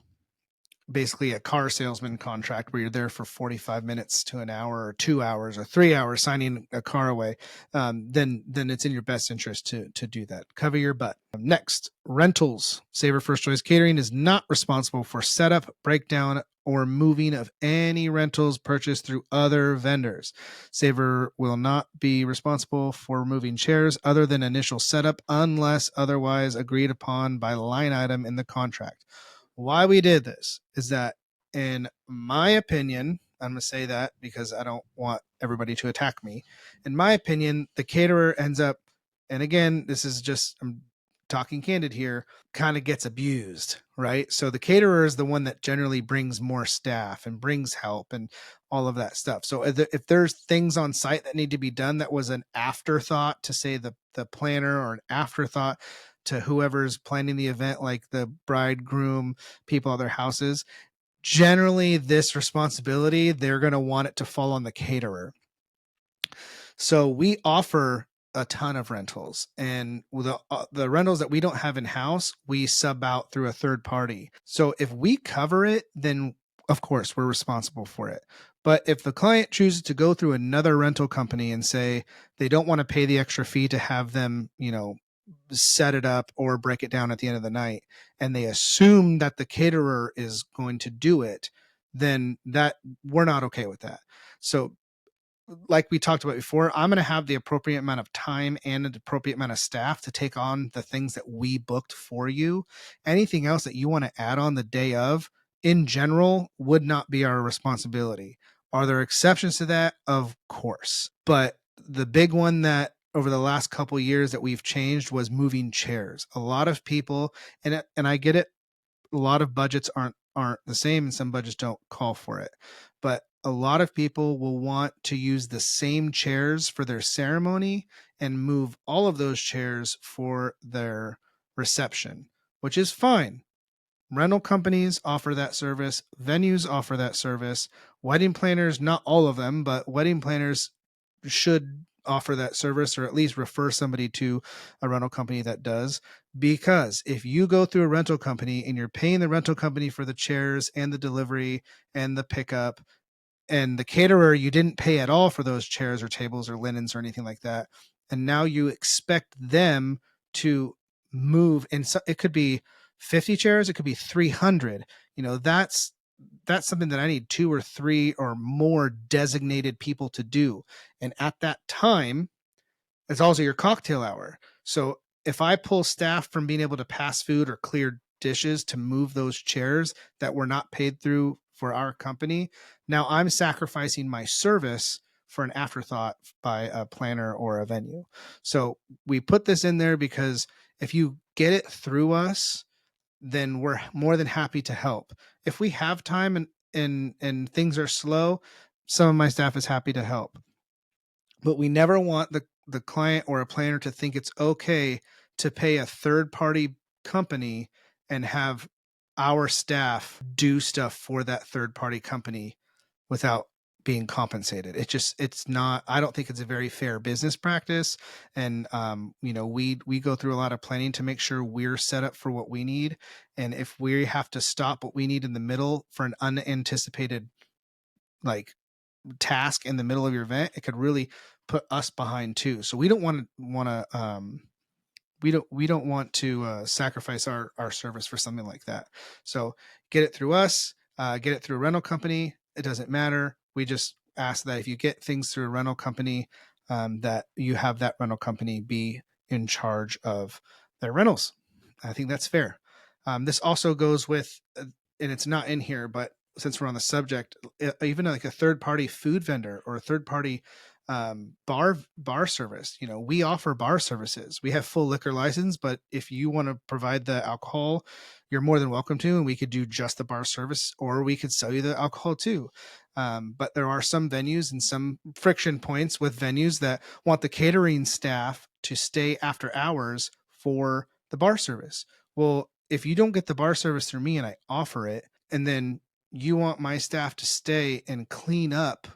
basically a car salesman contract where you're there for 45 minutes to an hour or 2 hours or 3 hours signing a car away, then it's in your best interest to do that. Cover your butt. Next, rentals. Savour First Choice Catering is not responsible for setup, breakdown, or moving of any rentals purchased through other vendors. Savour will not be responsible for moving chairs other than initial setup unless otherwise agreed upon by line item in the contract. Why we did this is that, in my opinion, I'm going to say that because I don't want everybody to attack me. In my opinion, the caterer ends up, and again, this is just, I'm talking candid here, kind of gets abused, right? So the caterer is the one that generally brings more staff and brings help and all of that stuff. So if there's things on site that need to be done that was an afterthought to, say, the planner, or an afterthought to whoever's planning the event, like the bridegroom, people at their houses, generally this responsibility, they're going to want it to fall on the caterer. So we offer a ton of rentals, and the rentals that we don't have in house, we sub out through a third party. So if we cover it, then of course we're responsible for it. But if the client chooses to go through another rental company and say they don't want to pay the extra fee to have them, set it up or break it down at the end of the night, and they assume that the caterer is going to do it, then that we're not okay with that. So like we talked about before, I'm going to have the appropriate amount of time and an appropriate amount of staff to take on the things that we booked for you. Anything else that you want to add on the day of, in general, would not be our responsibility. Are there exceptions to that? Of course. But the big one that over the last couple of years that we've changed was moving chairs. A lot of people, and I get it, a lot of budgets aren't the same, and some budgets don't call for it. But a lot of people will want to use the same chairs for their ceremony and move all of those chairs for their reception, which is fine. Rental companies offer that service. Venues offer that service. Wedding planners, not all of them, but wedding planners should offer that service, or at least refer somebody to a rental company that does. Because if you go through a rental company and you're paying the rental company for the chairs and the delivery and the pickup, and the caterer you didn't pay at all for those chairs or tables or linens or anything like that, and now you expect them to move, and so it could be 50 chairs, it could be 300, that's something that I need 2 or 3 or more designated people to do. And at that time, it's also your cocktail hour. So if I pull staff from being able to pass food or clear dishes to move those chairs that were not paid through for our company, now I'm sacrificing my service for an afterthought by a planner or a venue. So we put this in there because if you get it through us, then we're more than happy to help. If we have time and things are slow, some of my staff is happy to help. But we never want the client or a planner to think it's okay to pay a third party company and have our staff do stuff for that third party company without being compensated. It's not, I don't think it's a very fair business practice. And, we go through a lot of planning to make sure we're set up for what we need. And if we have to stop what we need in the middle for an unanticipated, like, task in the middle of your event, it could really put us behind too. So we don't want to we don't want to sacrifice our service for something like that. So get it through us, get it through a rental company. It doesn't matter. We just ask that if you get things through a rental company, that you have that rental company be in charge of their rentals. I think that's fair. This also goes with, and it's not in here, but since we're on the subject, even like a third party food vendor or a third party bar service. We offer bar services. We have full liquor license, but if you want to provide the alcohol, you're more than welcome to, and we could do just the bar service, or we could sell you the alcohol too. But there are some venues and some friction points with venues that want the catering staff to stay after hours for the bar service. Well, if you don't get the bar service through me and I offer it, and then you want my staff to stay and clean up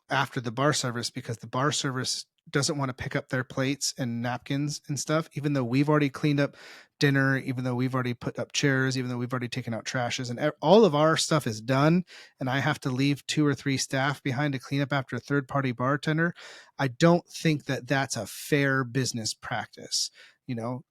after the bar service because the bar service doesn't want to pick up their plates and napkins and stuff, even though we've already cleaned up dinner, even though we've already put up chairs, even though we've already taken out trashes, and all of our stuff is done, and I have to leave 2 or 3 staff behind to clean up after a third party bartender. I don't think that that's a fair business practice.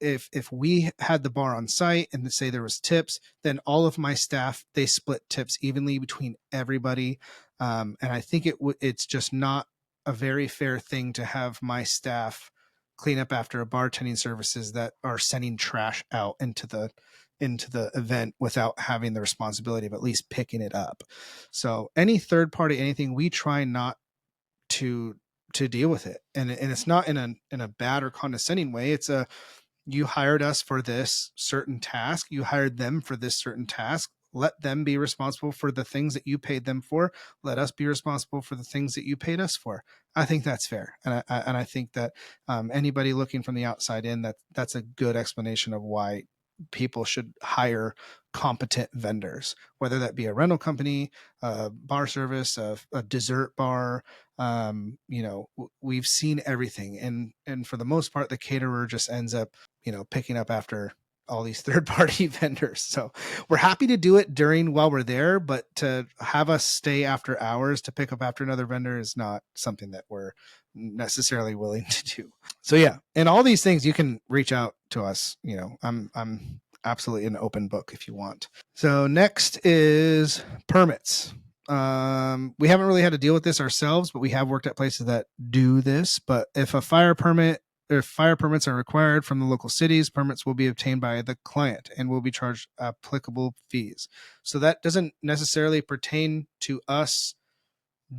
If we had the bar on site and say there was tips, then all of my staff, they split tips evenly between everybody. And I think it's just not a very fair thing to have my staff clean up after a bartending services that are sending trash out into the event without having the responsibility of at least picking it up. So any third party, anything, we try not to deal with it. And it's not in a bad or condescending way. It's you hired us for this certain task. You hired them for this certain task. Let them be responsible for the things that you paid them for. Let us be responsible for the things that you paid us for. I think that's fair. And I think that anybody looking from the outside in, that's a good explanation of why people should hire competent vendors, whether that be a rental company, a bar service, a dessert bar. We've seen everything. And for the most part, the caterer just ends up, picking up after all these third-party vendors. So we're happy to do it while we're there, but to have us stay after hours to pick up after another vendor is not something that we're necessarily willing to do. So yeah, and all these things you can reach out to us. I'm absolutely an open book if you want. So next is permits. We haven't really had to deal with this ourselves, but we have worked at places that do this. But if fire permits are required from the local cities, permits will be obtained by the client and will be charged applicable fees. So that doesn't necessarily pertain to us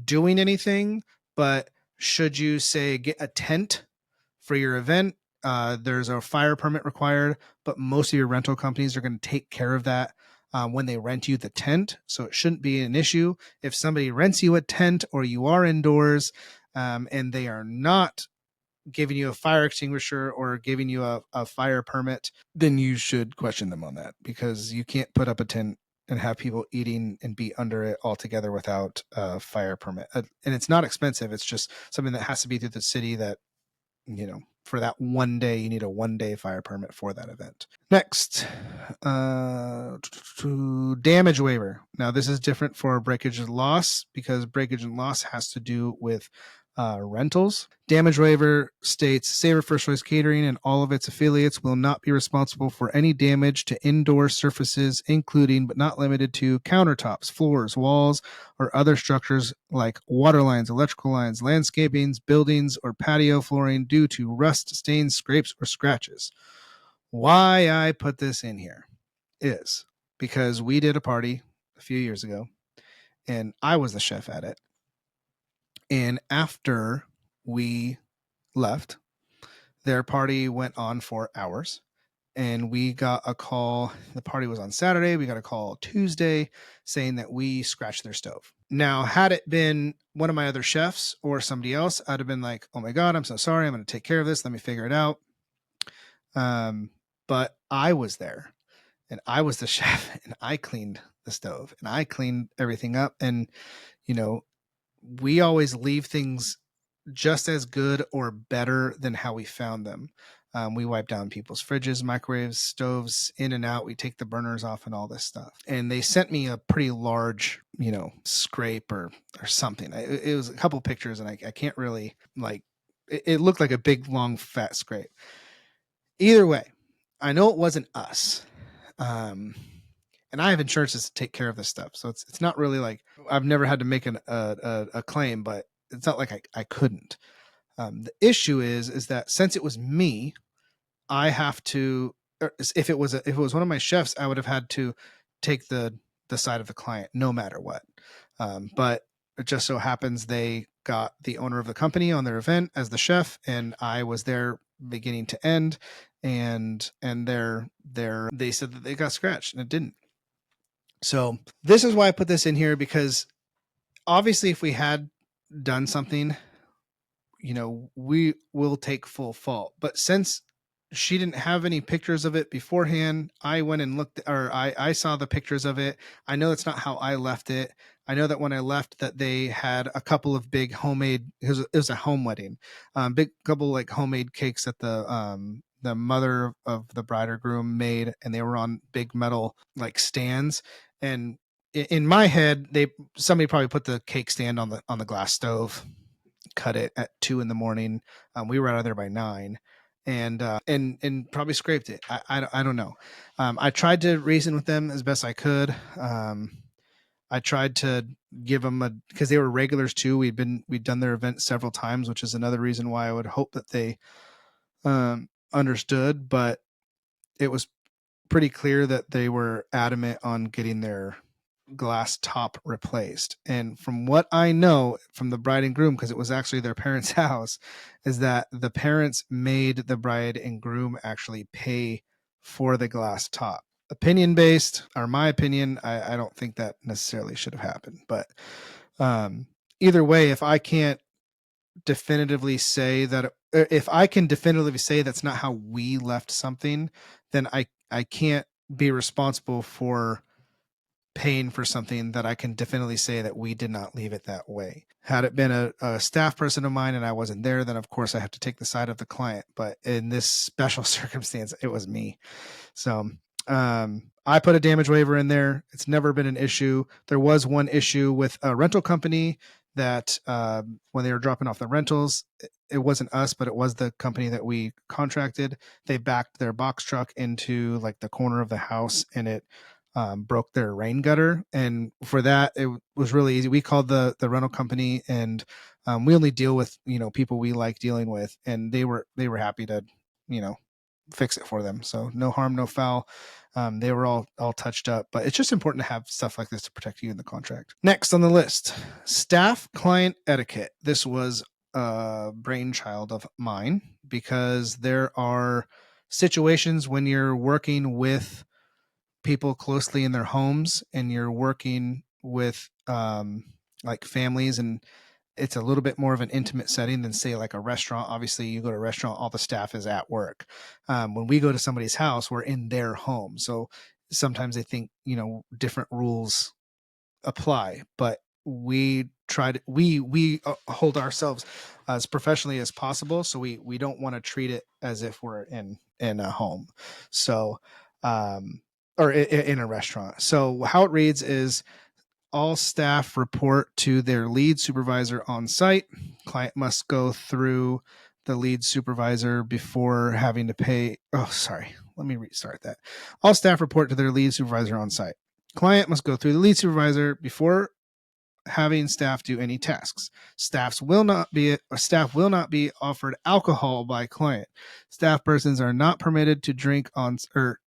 doing anything, but should you say get a tent for your event, there's a fire permit required, but most of your rental companies are going to take care of that when they rent you the tent. So it shouldn't be an issue. If somebody rents you a tent or you are indoors and they are not giving you a fire extinguisher or giving you a fire permit, then you should question them on that, because you can't put up a tent and have people eating and be under it altogether without a fire permit. And it's not expensive. It's just something that has to be through the city that, for that one day, you need a 1-day fire permit for that event. Next, damage waiver. Now, this is different for breakage and loss, because breakage and loss has to do with rentals. Damage waiver states Savour First Choice Catering and all of its affiliates will not be responsible for any damage to indoor surfaces, including but not limited to countertops, floors, walls, or other structures like water lines, electrical lines, landscapings, buildings, or patio flooring due to rust, stains, scrapes, or scratches. Why I put this in here is because we did a party a few years ago, and I was the chef at it. And after we left, their party went on for hours, and we got a call. The party was on Saturday. We got a call Tuesday saying that we scratched their stove. Now, had it been one of my other chefs or somebody else, I'd have been like, oh my God, I'm so sorry. I'm going to take care of this. Let me figure it out. But I was there, and I was the chef, and I cleaned the stove, and I cleaned everything up. And, we always leave things just as good or better than how we found them. We wipe down people's fridges, microwaves, stoves, in and out. We take the burners off and all this stuff. And they sent me a pretty large, scrape or something. It was a couple pictures, and I can't really, it looked like a big, long, fat scrape. Either way, I know it wasn't us. And I have insurances to take care of this stuff. So it's not really like I've never had to make a claim, but it's not like I couldn't. The issue is that since it was me, I have to, if it was one of my chefs, I would have had to take the side of the client no matter what. But it just so happens they got the owner of the company on their event as the chef, and I was there beginning to end, and they said that they got scratched, and it didn't. So this is why I put this in here, because obviously if we had done something, we will take full fault. But since she didn't have any pictures of it beforehand, I went and looked, or I saw the pictures of it. I know that's not how I left it. I know that when I left that they had a couple of big homemade, it was a home wedding, big couple like homemade cakes that the mother of the bride or groom made, and they were on big metal like stands. And in my head, somebody probably put the cake stand on the glass stove, cut it at 2 a.m. We were out of there by 9, and probably scraped it. I don't know. I tried to reason with them as best I could. I tried to give them because they were regulars too. We'd done their event several times, which is another reason why I would hope that they understood. But it was pretty clear that they were adamant on getting their glass top replaced. And from what I know from the bride and groom, because it was actually their parents' house, is that the parents made the bride and groom actually pay for the glass top. Opinion based, or my opinion, I don't think that necessarily should have happened. But either way, if I can't definitively say that, if I can definitively say that's not how we left something, then I can't be responsible for paying for something that I can definitively say that we did not leave it that way. Had it been a staff person of mine and I wasn't there, then of course I have to take the side of the client. But in this special circumstance, it was me. So I put a damage waiver in there. It's never been an issue. There was one issue with a rental company that when they were dropping off the rentals, it wasn't us, but it was the company that we contracted. They backed their box truck into like the corner of the house, and it broke their rain gutter. And for that, it was really easy. We called the rental company, and we only deal with people we like dealing with, and they were happy to fix it for them. So no harm, no foul. They were all touched up, but it's just important to have stuff like this to protect you in the contract. Next on the list, staff client etiquette. This was a brainchild of mine because there are situations when you're working with people closely in their homes and you're working with like families, and it's a little bit more of an intimate setting than say like a restaurant. Obviously you go to a restaurant, all the staff is at work. When we go to somebody's house, we're in their home. So sometimes they think, different rules apply, but we hold ourselves as professionally as possible. So we don't want to treat it as if we're in a home. So, or in a restaurant. So how it reads is, all staff report to their lead supervisor on site. Client must go through the lead supervisor before having to pay. Oh, sorry. Let me restart that. All staff report to their lead supervisor on site. Client must go through the lead supervisor before having staff do any tasks. Staff will not be offered alcohol by client. Staff persons are not permitted to drink on site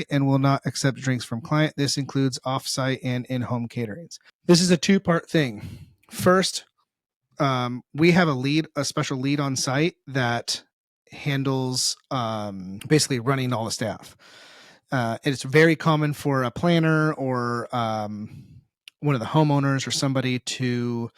and will not accept drinks from client. This includes off-site and in-home caterings. This is a two-part thing. First, we have a special lead on site that handles basically running all the staff. It's very common for a planner or one of the homeowners or somebody to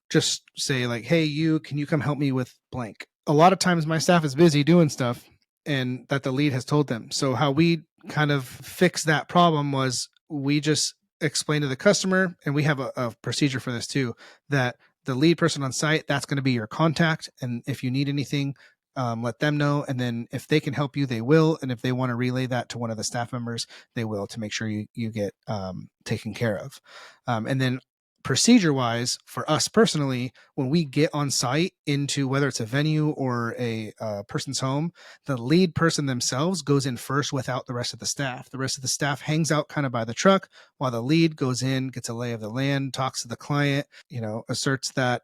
just say like, hey, can you come help me with blank? A lot of times my staff is busy doing stuff and that the lead has told them. So how we kind of fix that problem was we just explain to the customer, and we have a procedure for this too, that the lead person on site, that's going to be your contact. And if you need anything, let them know. And then if they can help you, they will. And if they want to relay that to one of the staff members, they will, to make sure you get taken care of. And then procedure wise, for us personally, when we get on site into whether it's a venue or a person's home, the lead person themselves goes in first without the rest of the staff. The rest of the staff hangs out kind of by the truck while the lead goes in, gets a lay of the land, talks to the client, asserts that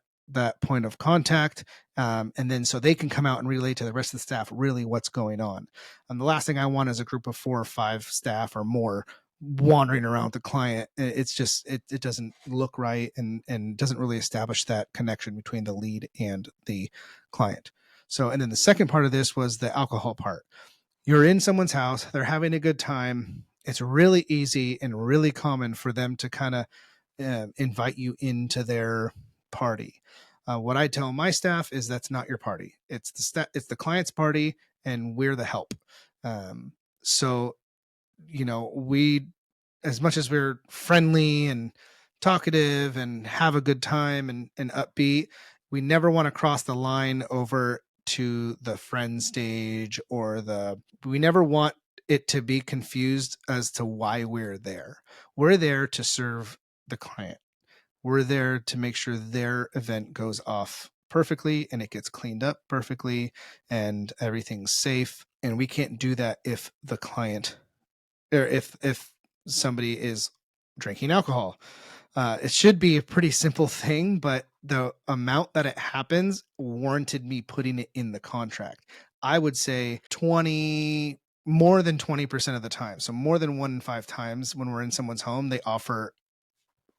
point of contact, and then so they can come out and relay to the rest of the staff really what's going on. And the last thing I want is a group of 4 or 5 staff or more wandering around the client. It's just it doesn't look right, and doesn't really establish that connection between the lead and the client. So, and then the second part of this was the alcohol part. You're in someone's house, they're having a good time. It's really easy and really common for them to kind of invite you into their party. What I tell my staff is that's not your party. It's the client's party, and we're the help. So, we, as much as we're friendly and talkative and have a good time and upbeat, we never want to cross the line over to the friend stage, or we never want it to be confused as to why we're there. We're there to serve the client. We're there to make sure their event goes off perfectly and it gets cleaned up perfectly and everything's safe. And we can't do that if the client, or if somebody is drinking alcohol. It should be a pretty simple thing, but the amount that it happens warranted me putting it in the contract. I would say more than 20% of the time. So more than 1 in 5 times when we're in someone's home, they offer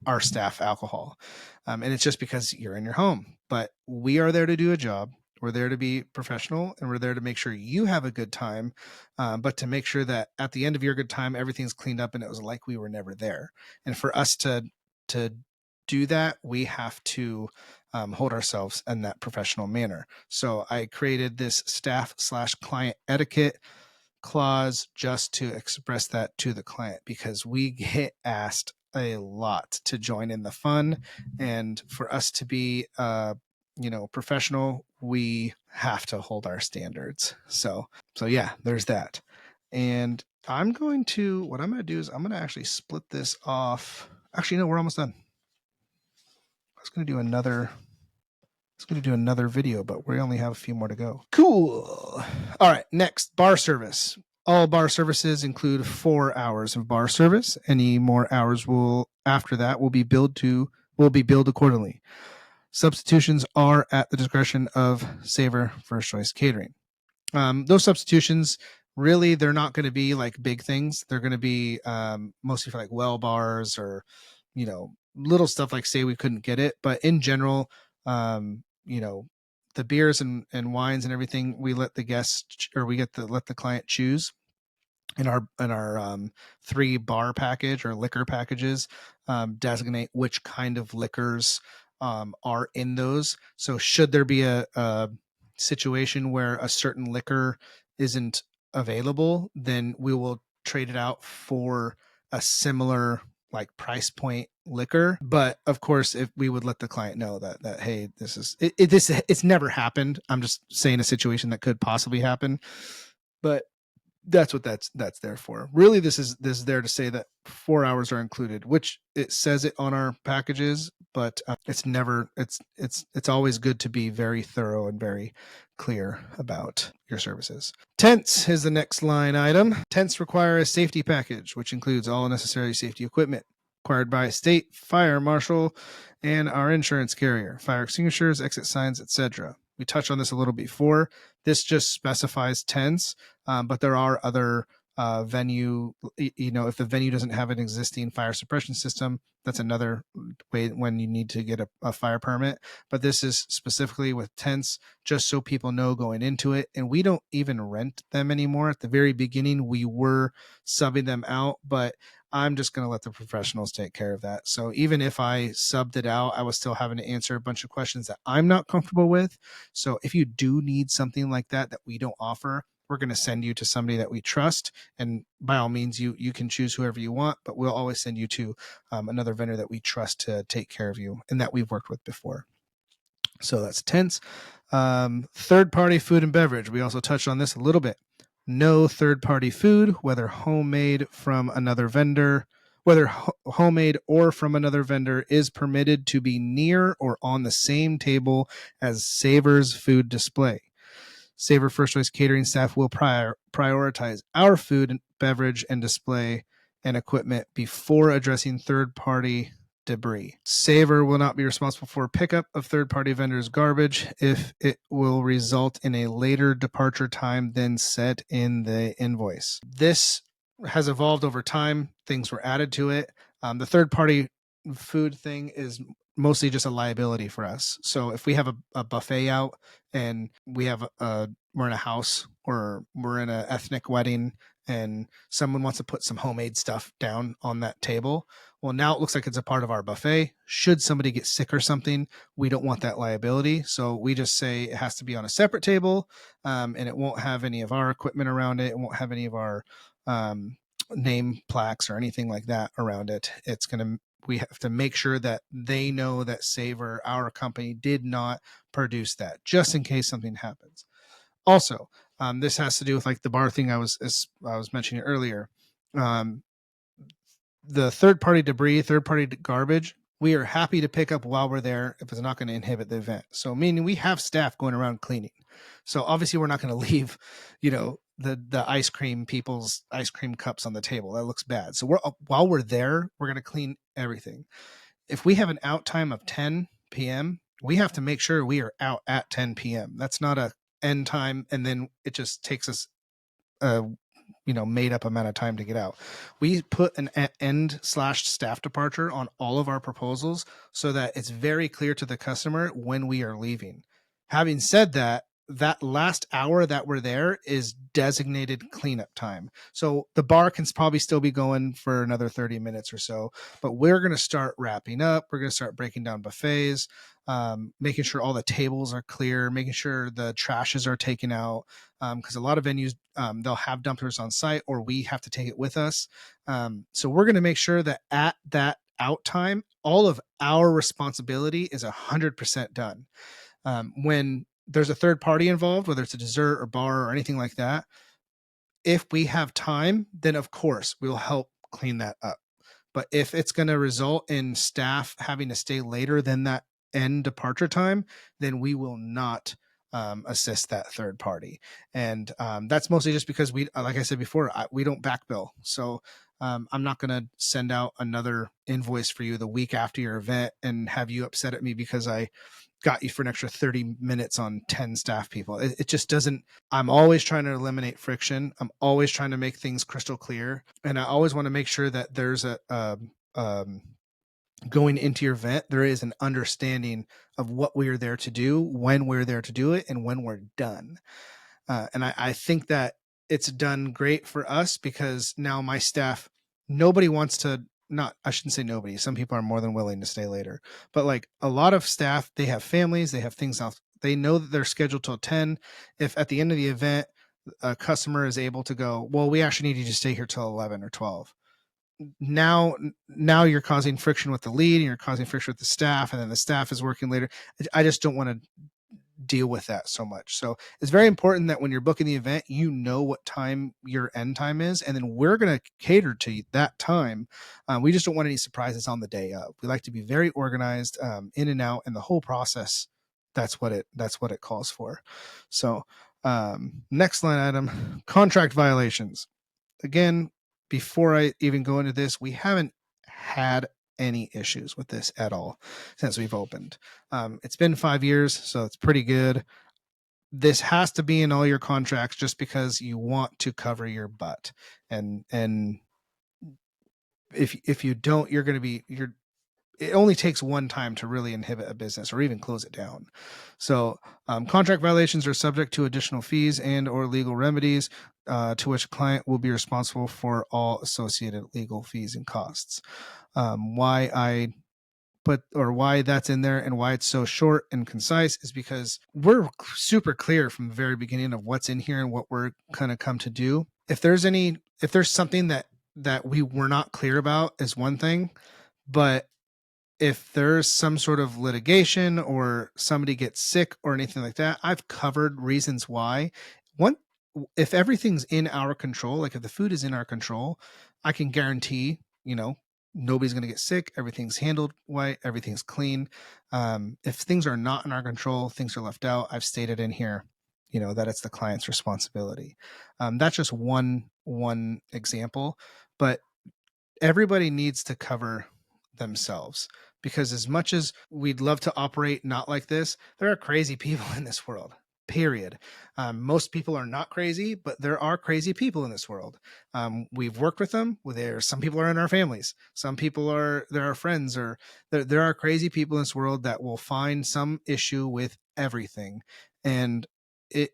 our staff alcohol. And it's just because you're in your home, but we are there to do a job. We're there to be professional, and we're there to make sure you have a good time, but to make sure that at the end of your good time, everything's cleaned up and it was like we were never there. And for us to do that, we have to hold ourselves in that professional manner. So I created this staff/client etiquette clause just to express that to the client, because we get asked a lot to join in the fun, and for us to be professional, we have to hold our standards. So yeah, there's that. And what I'm going to do is I'm going to actually split this off. Actually, no, we're almost done. I was going to do another video, but we only have a few more to go. Cool. All right, next, bar service. All bar services include 4 hours of bar service. Any more hours after that will be billed accordingly. Substitutions are at the discretion of Savour First Choice Catering. Those substitutions, really, they're not going to be like big things. They're going to be mostly for like well bars or, little stuff like say we couldn't get it. But in general, the beers and wines and everything, we let the guests or let the client choose. In our 3 bar package or liquor packages, designate which kind of liquors are in those. So should there be a situation where a certain liquor isn't available, then we will trade it out for a similar like price point liquor. But of course, if we would let the client know that hey, it's never happened. I'm just saying a situation that could possibly happen, but that's what that's there for. Really, this is there to say that 4 hours are included, which it says it on our packages, but it's always good to be very thorough and very clear about your services. Tents is the next line item. Tents require a safety package, which includes all necessary safety equipment required by state, fire marshal, and our insurance carrier, fire extinguishers, exit signs, etc. We touched on this a little before. This just specifies tents, but there are other venue, if the venue doesn't have an existing fire suppression system, that's another way when you need to get a fire permit. But this is specifically with tents, just so people know going into it. And we don't even rent them anymore. At the very beginning, we were subbing them out, but I'm just going to let the professionals take care of that. So even if I subbed it out, I was still having to answer a bunch of questions that I'm not comfortable with. So if you do need something like that we don't offer, we're going to send you to somebody that we trust. And by all means, you can choose whoever you want, but we'll always send you to another vendor that we trust to take care of you and that we've worked with before. So that's tents. Third-party food and beverage. We also touched on this a little bit. No third-party food, whether homemade or from another vendor, is permitted to be near or on the same table as Savor's food display. Savour First Choice Catering staff will prioritize our food and beverage and display and equipment before addressing third-party debris. Savour will not be responsible for pickup of third-party vendors' garbage if it will result in a later departure time than set in the invoice. This has evolved over time. Things were added to it. The third-party food thing is mostly just a liability for us. So if we have a buffet out and we're in a house or we're in an ethnic wedding and someone wants to put some homemade stuff down on that table, well, now it looks like it's a part of our buffet. Should somebody get sick or something, we don't want that liability. So we just say it has to be on a separate table, and it won't have any of our equipment around it. It won't have any of our name plaques or anything like that around it. We have to make sure that they know that Savour, our company, did not produce that, just in case something happens. Also, this has to do with like the bar thing I was mentioning earlier. The third-party debris, third-party garbage, we are happy to pick up while we're there if it's not going to inhibit the event. So meaning we have staff going around cleaning. So obviously we're not going to leave, the ice cream people's ice cream cups on the table. That looks bad. So while we're there, we're going to clean everything. If we have an out time of 10 p.m., we have to make sure we are out at 10 p.m. That's not a end time, and then it just takes us made up amount of time to get out. We put an end/staff departure on all of our proposals so that it's very clear to the customer when we are leaving. Having said that last hour that we're there is designated cleanup time. So the bar can probably still be going for another 30 minutes or so, but we're going to start wrapping up. We're going to start breaking down buffets, making sure all the tables are clear, making sure the trashes are taken out. Because a lot of venues, they'll have dumpsters on site or we have to take it with us. So we're going to make sure that at that out time, all of our responsibility is 100% done. When there's a third party involved, whether it's a dessert or bar or anything like that, if we have time, then of course we'll help clean that up. But if it's going to result in staff having to stay later than that end departure time, then we will not assist that third party. And that's mostly just because we, like I said before, we don't back bill. So I'm not going to send out another invoice for you the week after your event and have you upset at me because I got you for an extra 30 minutes on 10 staff people. It just doesn't. I'm always trying to eliminate friction. I'm always trying to make things crystal clear. And I always want to make sure that there's going into your event, there is an understanding of what we are there to do, when we're there to do it, and when we're done. And I think that it's done great for us because now my staff, nobody wants to, not, I shouldn't say nobody. Some people are more than willing to stay later, but like a lot of staff, they have families, they have things else. They know that they're scheduled till 10. If at the end of the event, a customer is able to go, well, we actually need you to stay here till 11 or 12. Now you're causing friction with the lead and you're causing friction with the staff, and then the staff is working later. I just don't want to deal with that so much. So it's very important that when you're booking the event, you know what time your end time is, and then we're going to cater to that time. We just don't want any surprises on the day of. We like to be very organized, in and out, and the whole process. That's what it calls for. So next line item, contract violations. Again, before I even go into this, we haven't had any issues with this at all since we've opened. It's been 5 years, so it's pretty good. This has to be in all your contracts just because you want to cover your butt. And if you don't, it only takes one time to really inhibit a business or even close it down. So contract violations are subject to additional fees and or legal remedies, to which a client will be responsible for all associated legal fees and costs. Why that's in there and why it's so short and concise is because we're super clear from the very beginning of what's in here and what we're going to come to do. If there's something that we were not clear about is one thing, but if there's some sort of litigation or somebody gets sick or anything like that, I've covered reasons why. If everything's in our control, like if the food is in our control, I can guarantee, nobody's going to get sick. Everything's handled right. Everything's clean. If things are not in our control, things are left out. I've stated in here, that it's the client's responsibility. That's just one example, but everybody needs to cover themselves, because as much as we'd love to operate not like this, there are crazy people in this world, period. Most people are not crazy, but there are crazy people in this world. We've worked with them. Some people are in our families. Some people they're our friends, or there are crazy people in this world that will find some issue with everything. And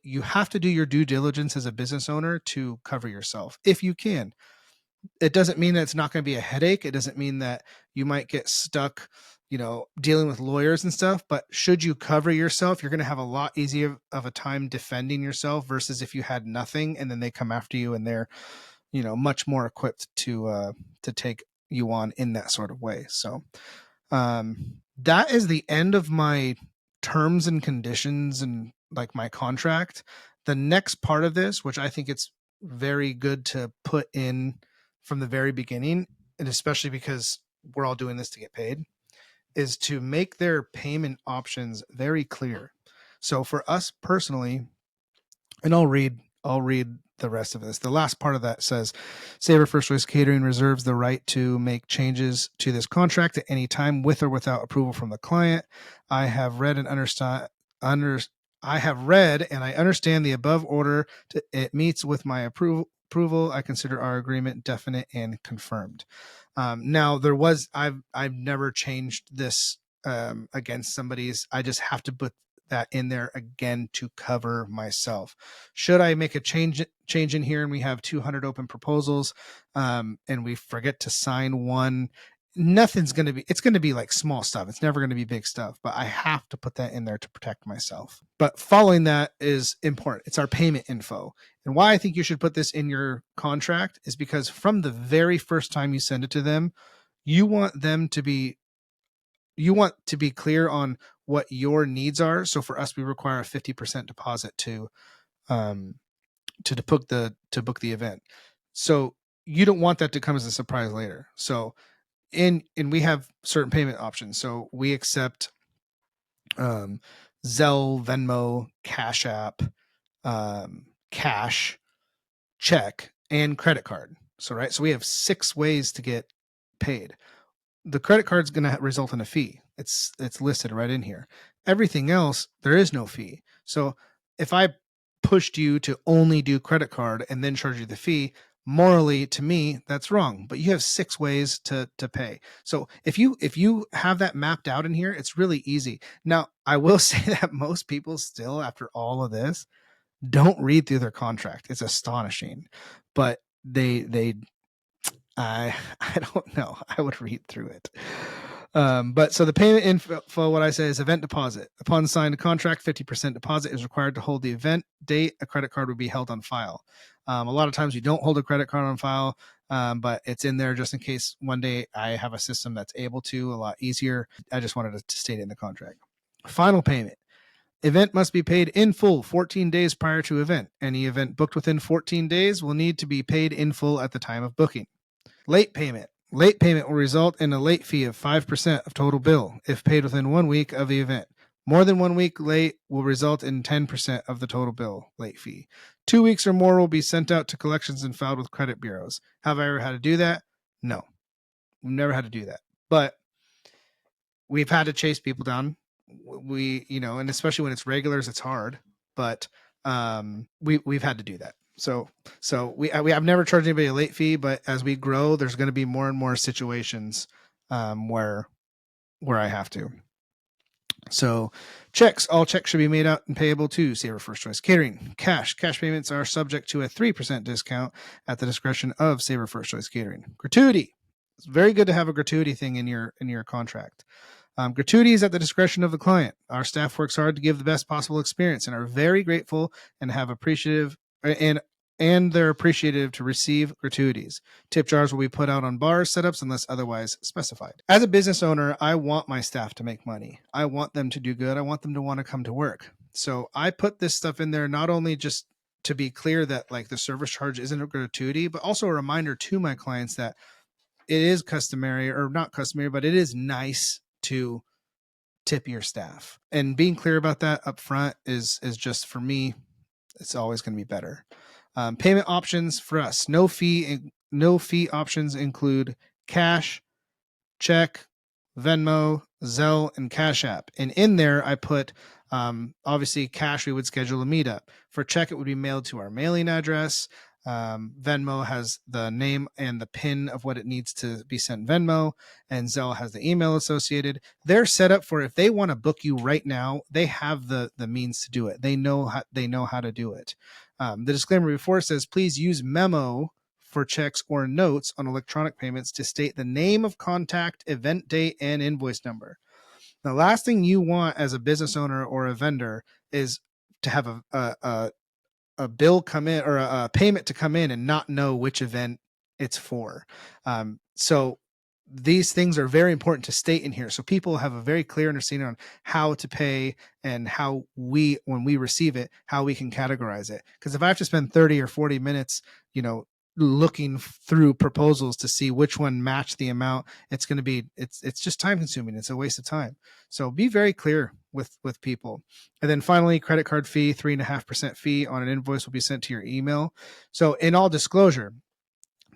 you have to do your due diligence as a business owner to cover yourself if you can. It doesn't mean that it's not going to be a headache. It doesn't mean that you might get stuck, dealing with lawyers and stuff. But should you cover yourself, you're going to have a lot easier of a time defending yourself versus if you had nothing and then they come after you and they're, much more equipped to take you on in that sort of way. So that is the end of my terms and conditions and like my contract. The next part of this, which I think it's very good to put in from the very beginning, and especially because we're all doing this to get paid, is to make their payment options very clear. So for us personally, and I'll read the rest of this. The last part of that says, Savour First Choice Catering reserves the right to make changes to this contract at any time with or without approval from the client. I have read and understand the above order. It meets with my approval. I consider our agreement definite and confirmed. Now I've never changed this against somebody's. I just have to put that in there again to cover myself. Should I make a change in here and we have 200 open proposals, and we forget to sign one, it's going to be like small stuff. It's never going to be big stuff, but I have to put that in there to protect myself. But following that is important. It's our payment info. And why I think you should put this in your contract is because from the very first time you send it to them, you want to be clear on what your needs are. So for us, we require a 50% deposit to book the event. So you don't want that to come as a surprise later. So and we have certain payment options. So we accept Zelle, Venmo, Cash App, cash, check, and credit card. So we have 6 ways to get paid. The credit card's going to result in a fee. It's listed right in here. Everything else, there is no fee. So if I pushed you to only do credit card and then charge you the fee, morally, to me, that's wrong. But you have 6 ways to pay. So if you have that mapped out in here, it's really easy. Now, I will say that most people still, after all of this, don't read through their contract. It's astonishing, but I don't know. I would read through it. But so the payment info, what I say is event deposit. Upon signed contract, 50% deposit is required to hold the event date. A credit card would be held on file. A lot of times you don't hold a credit card on file, but it's in there just in case one day I have a system that's able to, a lot easier. I just wanted to state it in the contract. Final payment. Event must be paid in full 14 days prior to event. Any event booked within 14 days will need to be paid in full at the time of booking. Late payment. Late payment will result in a late fee of 5% of total bill if paid within 1 week of the event. More than 1 week late will result in 10% of the total bill late fee. 2 weeks or more will be sent out to collections and filed with credit bureaus. Have I ever had to do that? No. We've never had to do that. But we've had to chase people down. And especially when it's regulars, it's hard. But we've had to do that. So I've never charged anybody a late fee, but as we grow, there's going to be more and more situations where I have to. So all checks should be made out and payable to Savour First Choice Catering. Cash payments are subject to a 3% discount at the discretion of Savour First Choice Catering. Gratuity. It's very good to have a gratuity thing in your contract. Gratuity is at the discretion of the client. Our staff works hard to give the best possible experience and are very grateful and have appreciative and they're appreciative to receive gratuities. Tip jars will be put out on bar setups unless otherwise specified. As a business owner, I want my staff to make money. I want them to do good. I want them to want to come to work. So I put this stuff in there not only just to be clear that like the service charge isn't a gratuity, but also a reminder to my clients that it is customary, or not customary, but it is nice to tip your staff. And being clear about that up front is just, for me, it's always going to be better. Payment options for us. No fee options include cash, check, Venmo, Zelle, and Cash App. And in there, I put, obviously, cash, we would schedule a meetup. For check, it would be mailed to our mailing address. Venmo has the name and the PIN of what it needs to be sent Venmo, and Zelle has the email associated. They're set up for if they want to book you right now, they have the means to do it. They know how to do it. The disclaimer before says, please use memo for checks or notes on electronic payments to state the name of contact, event date, and invoice number. The last thing you want as a business owner or a vendor is to have a bill come in, or a payment to come in and not know which event it's for. So these things are very important to state in here, so people have a very clear understanding on how to pay and how when we receive it, how we can categorize it. Because if I have to spend 30 or 40 minutes, looking through proposals to see which one match the amount, it's going to be, it's just time consuming. It's a waste of time. So be very clear with people. And then finally, credit card fee, 3.5% fee on an invoice will be sent to your email. So in all disclosure,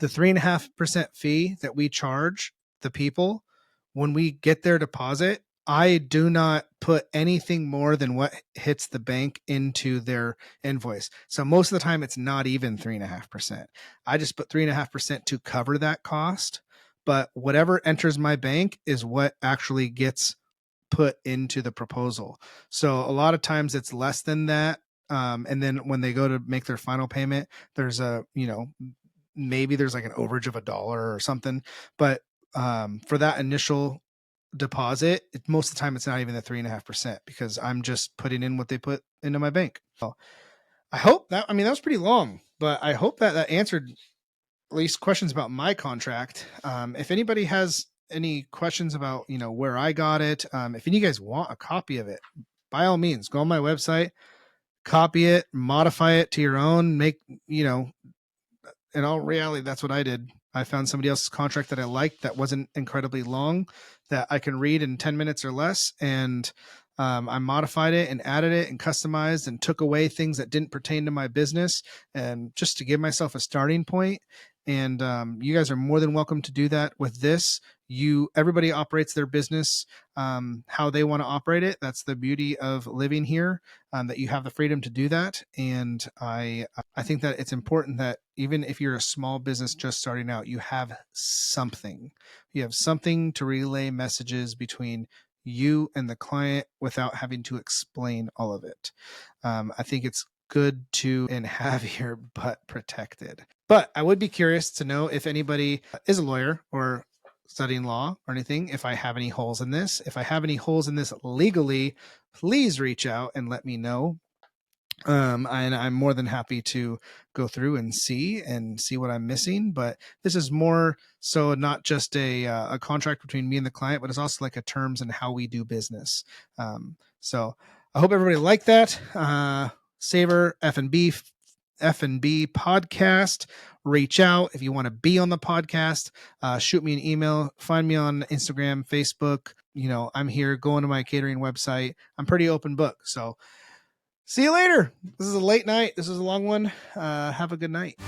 the 3.5% fee that we charge the people when we get their deposit, I do not put anything more than what hits the bank into their invoice. So most of the time it's not even 3.5%. I just put 3.5% to cover that cost, but whatever enters my bank is what actually gets put into the proposal. So a lot of times it's less than that. And then when they go to make their final payment, there's maybe there's like an overage of $1 or something, but for that initial deposit, most of the time it's not even the 3.5% because I'm just putting in what they put into my bank. So I hope that was pretty long, but I hope that answered at least questions about my contract. If anybody has any questions about, where I got it, if you guys want a copy of it, by all means, go on my website, copy it, modify it to your own, make, in all reality, that's what I did. I found somebody else's contract that I liked that wasn't incredibly long, that I can read in 10 minutes or less. And I modified it and added it and customized and took away things that didn't pertain to my business, and just to give myself a starting point. And you guys are more than welcome to do that with this. Everybody operates their business how they want to operate it. That's the beauty of living here, that you have the freedom to do that. And I think that it's important that even if you're a small business just starting out, you have something. You have something to relay messages between you and the client without having to explain all of it. I think it's good to and have your butt protected. But I would be curious to know if anybody is a lawyer or studying law or anything, if I have any holes in this. If I have any holes in this legally, please reach out and let me know. And I'm more than happy to go through and see what I'm missing. But this is more so not just a contract between me and the client, but it's also like a terms and how we do business. So I hope everybody liked that. Savour F&B podcast. Reach out if you want to be on the podcast. Shoot me an email. Find me on Instagram, Facebook. I'm here. Go onto my catering website. I'm pretty open book. So see you later. This is a late night. This is a long one. Have a good night.